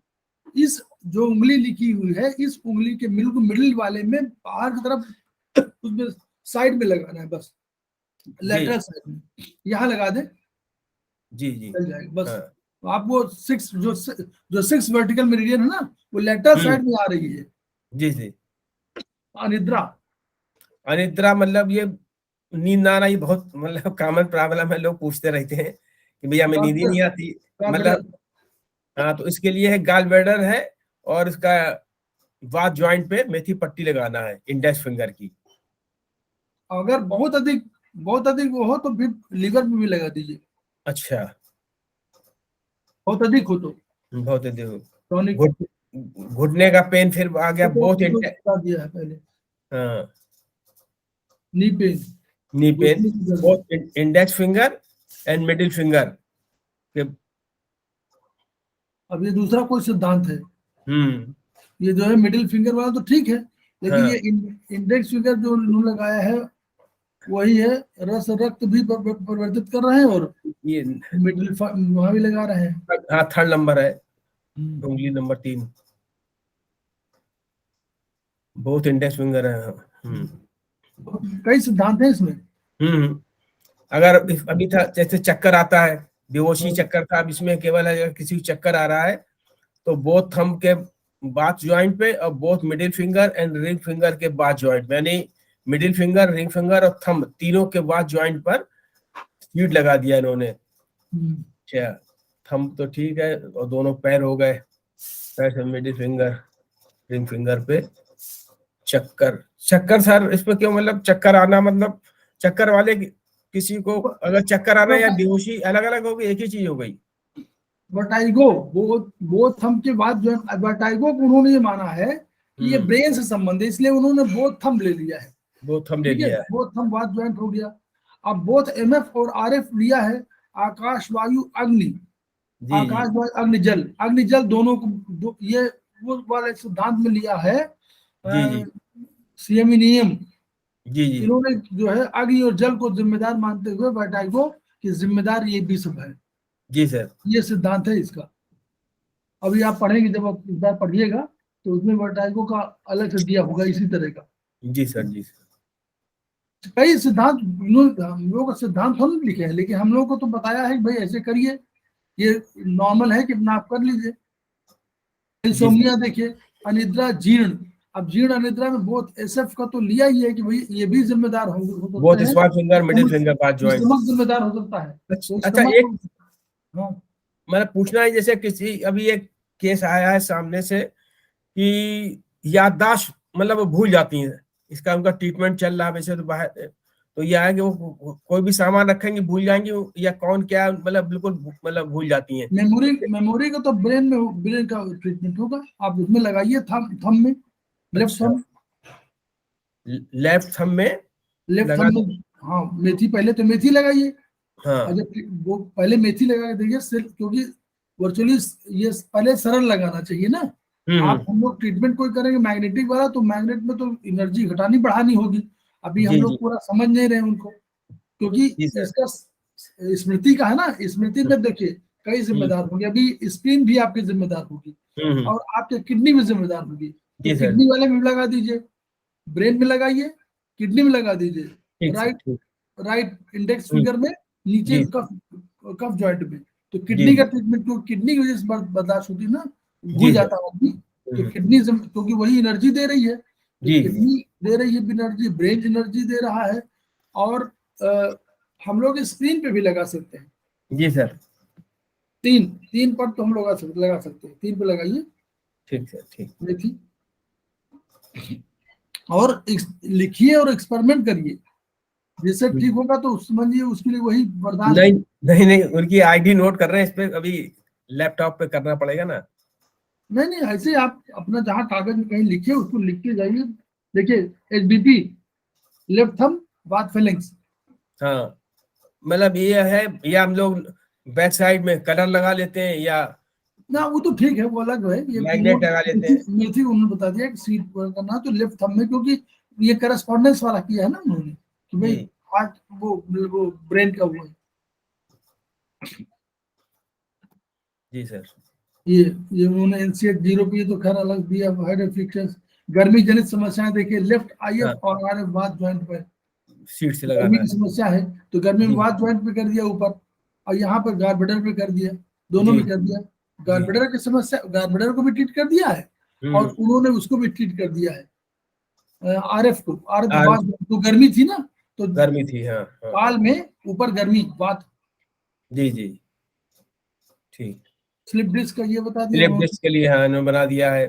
इस जो उंगली लिखी हुई है, इस उंगली के मिडिल वाले में बाहर की तरफ उसमें साइड में लगाना है, बस लैटरल साइड में, यहाँ लगा दे जी जी चल जाएगा बस। हाँ। तो आप वो 6 जो 6 वर्टिकल मेरिडियन है ना, वो लैटरल साइड में आ रही है। जी जी। अनिद्रा, अनिद्रा मतलब ये नींद ना आना, ये बहुत मतलब कॉमन प्रॉब्लम है, लोग पूछते रहते हैं कि भैया हमें नींद ही नहीं आती, मतलब हाँ। तो इसके लिए है गाल ब्लैडर है, और इसका वात ज्वाइंट पे मेथी पट्टी लगाना है इंडेक्स फिंगर की। अगर बहुत अधिक वो हो तो फिर लीवर में भी लगा दीजिए, अच्छा, बहुत अधिक हो तो। बहुत देखो टॉनिक घुटने का पेन फिर आ गया, बहुत बता दिया है पहले। हाँ, knee pain, knee pain, both index finger and middle finger. अब ये दूसरा कोई सिद्धांत है, ये जो है मिडिल फिंगर वाला तो ठीक है, लेकिन हाँ। ये इंडेक्स फिंगर जो उन्होंने लगाया है वही है, रक्त भी परिवर्तित कर रहे हैं, और ये मिडिल वहां भी लगा रहे हैं। हाँ, 3rd नंबर है, उंगली नंबर 3, बहुत इंडेक्स फिंगर है। कई सिद्धांत हैं इसमें। अगर अभी था जैसे चक्कर आता है, बेहोशी चक्कर था, अब इसमें केवल अगर किसी को चक्कर आ रहा है तो बोथ थंब के बाथ ज्वाइंट पे और both middle finger and ring finger के बाथ ज्वाइंट, यानी मिडिल फिंगर, रिंग फिंगर और थंब तीनों के बाथ ज्वाइंट पर शीट लगा दिया इन्होंने। अच्छा, थंब तो ठीक है, और दोनों पैर हो गए, पैर से मिडिल फिंगर, रिंग फिंगर पे चक्कर सर इसमें क्यों, मतलब चक्कर आना, मतलब चक्कर वाले किसी को अगर चक्कर आना या बेहोशी अलग अलग हो गई, एक ही चीज हो गई। वर्टाइगो, वो थंब के बाद जो वर्टाइगो को उन्होंने ये माना है कि ये ब्रेन से संबंधित है, इसलिए उन्होंने बोथ थंब ले लिया है। बोथ थंब ले लिया है, बोथ थंब बाथ ज्वाइंट हो गया। अब बोथ एमएफ और आरएफ लिया है, आकाश वायु अग्नि, आकाश वायु अग्नि जल, अग्नि जल दोनों को ये वो वाले सिद्धांत में लिया है। सीएमई नियम, इन्होंने जो है अग्नि और जल को जिम्मेदार मानते हुए वर्टाइगो की जिम्मेदार ये भी सब है। जी सर, ये सिद्धांत है इसका। अभी आप पढ़ेंगे, जब आप इस बार पढ़िएगा तो उसमें वर्टाइगो का अलग से दिया होगा इसी तरह का। जी सर, जी सर। कई सिद्धांत हम लोगों का सिद्धांत हम लिखे हैं, लेकिन हम लोगों को तो बताया है कि भाई ऐसे करिए, ये नॉर्मल है कि अपना आप कर लीजिए। इंसोम्निया देखिए, अनिद्रा, जीर्ण, अब जीर्ण अनिद्रा में बोथ एसएफ का तो लिया ही है कि भाई ये भी जिम्मेदार हो both small finger, middle finger, bath joint, जिम्मेदार हो सकता है। अच्छा, एक मतलब पूछना है, जैसे किसी अभी एक केस आया है सामने से कि याददाश्त मतलब भूल जाती है, इसका उनका ट्रीटमेंट चल रहा है वैसे तो बाहर, तो यह है कि वो कोई भी सामान रखेंगे भूल जाएंगे, या कौन क्या मतलब बिल्कुल मतलब भूल जाती हैं। मेमोरी का तो ब्रेन का ट्रीटमेंट होगा, आप उसमें लगाइए थंब में, लेफ्ट थंब में, हाँ मेथी, पहले तो मेथी लगाइए, हाँ अगर वो पहले मेथी लगा के देखिए सिर्फ, क्योंकि वर्चुअली ये पहले सरल लगाना चाहिए ना। आप हम लोग ट्रीटमेंट कोई करेंगे मैग्नेटिक वाला, तो मैग्नेट में तो एनर्जी घटानी बढ़ानी होगी। अभी हम जी लोग जी पूरा समझ नहीं रहे उनको, क्योंकि जी सर। इसका स्मृति का है ना, स्मृति में देखिए कई जिम्मेदार होंगे। अभी स्क्रीन भी आपकी जिम्मेदार होगी और आपके किडनी भी जिम्मेदार होगी। जी तो सर। किडनी वाले में भी लगा दीजिए, ब्रेन में लगाइए, किडनी में लगा दीजिए, ठीक सर, राइट ठीक। राइट इंडेक्स फिंगर में नीचे जी कफ कफ जॉइंट में। तो जी किडनी का जी ट्रीटमेंट, क्योंकि किडनी की वजह से बर्दाश्त होती है ना, भूल जी सर। जाता है आदमी। तो किडनी क्योंकि वही एनर्जी दे रही है, तो जी किडनी दे रही है एनर्जी, ब्रेन एनर्जी दे रहा है। और हम लोग स्क्रीन पे भी लगा सकते हैं। जी सर। तीन तीन पर तो हम लोग लगा सकते हैं, 3 पे लगाइए ठीक सर, ठीक। मेथी, और लिखिए और एक्सपेरिमेंट करिए, जिससे ठीक होगा तो समझिए उसके लिए वही वरदान है। नहीं नहीं नहीं, उनकी आईडी नोट कर रहे हैं इस पे, अभी लैपटॉप पे करना पड़ेगा ना। नहीं नहीं, ऐसे आप अपना जहाँ कागज में कहीं लिखिए, उसको लिख के जाइए। देखिए एचबीपी, लेफ्ट थंब बाथ फेलिंग्स। हाँ मतलब ये है, या हम लोग बैक साइड में कलर लगा लेते हैं, या ना वो तो ठीक है, वो अलग है। ये मैग्नेट लगा लेते हैं। मेथी उन्होंने बता दिया कि सीट पर करना, तो लेफ्ट थंब में, क्योंकि ये करस्पॉन्डेंस वाला किया है ना उन्होंने, कि भाई जी हार्ट वो ब्रेन का वो है। जी सर। ये उन्होंने एनसीएच 0 पे, तो खैर अलग दिया। हाइड फ्रिक्शन, गर्मी जनित समस्याएं देखिए, लेफ्ट आईएफ हाँ, और आरएफ बाथ जॉइंट पर सीट से गर्मी लगाना की है। समस्या है, तो गर्मी में जी बाथ जॉइंट पे कर दिया ऊपर, और यहाँ पर गार्बेडर पे कर दिया, दोनों जी में कर दिया। जी गार्बेडर की समस्या, गार्बेडर को भी ट्रीट कर दिया है, और उन्होंने उसको भी ट्रीट कर दिया है आरएफ को। आरएफ आज बाथ तो गर्मी थी ना, तो गर्मी थी, हाँ हाँ। बाल में ऊपर गर्मी बाथ। जी जी ठीक। स्लिप डिस्क का ये बता दिया स्लिप उन्होंने। डिस्क के लिए हाँ इन्होंने बना दिया है,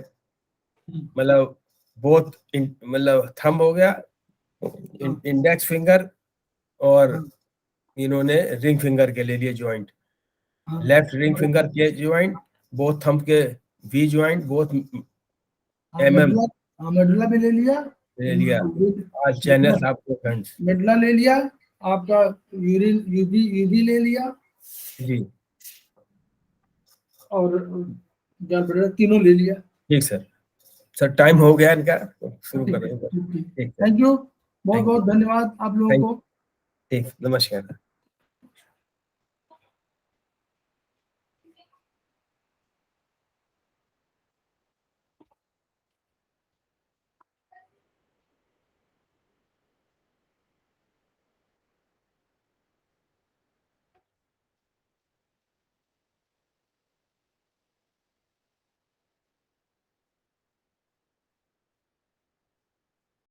मतलब बोथ मतलब थंब हो गया, इंडेक्स फिंगर, और हाँ, इन्होंने रिंग फिंगर के ले लिए ज्वाइंट, हाँ, लेफ्ट रिंग फिंगर के ज्वाइंट, बोथ थंब के वी ज्वाइंट, बोथ हाँ, एमएम मेडुला भी ले लिया। ले लिया। आज चैनल आपको फ्रेंड्स। मेडुला ले लिया, आपका यूरिन यूबी यूबी ले लिया, जी और गार्बेडर तीनों ले लिया। ठीक सर। सर टाइम हो गया इनका, तो शुरू ठीक कर है, रहे हैं। ठीक। ठीक सर, थैंक यू, बहुत थैंक यू, बहुत धन्यवाद आप लोगों थैंक को। ठीक, नमस्कार।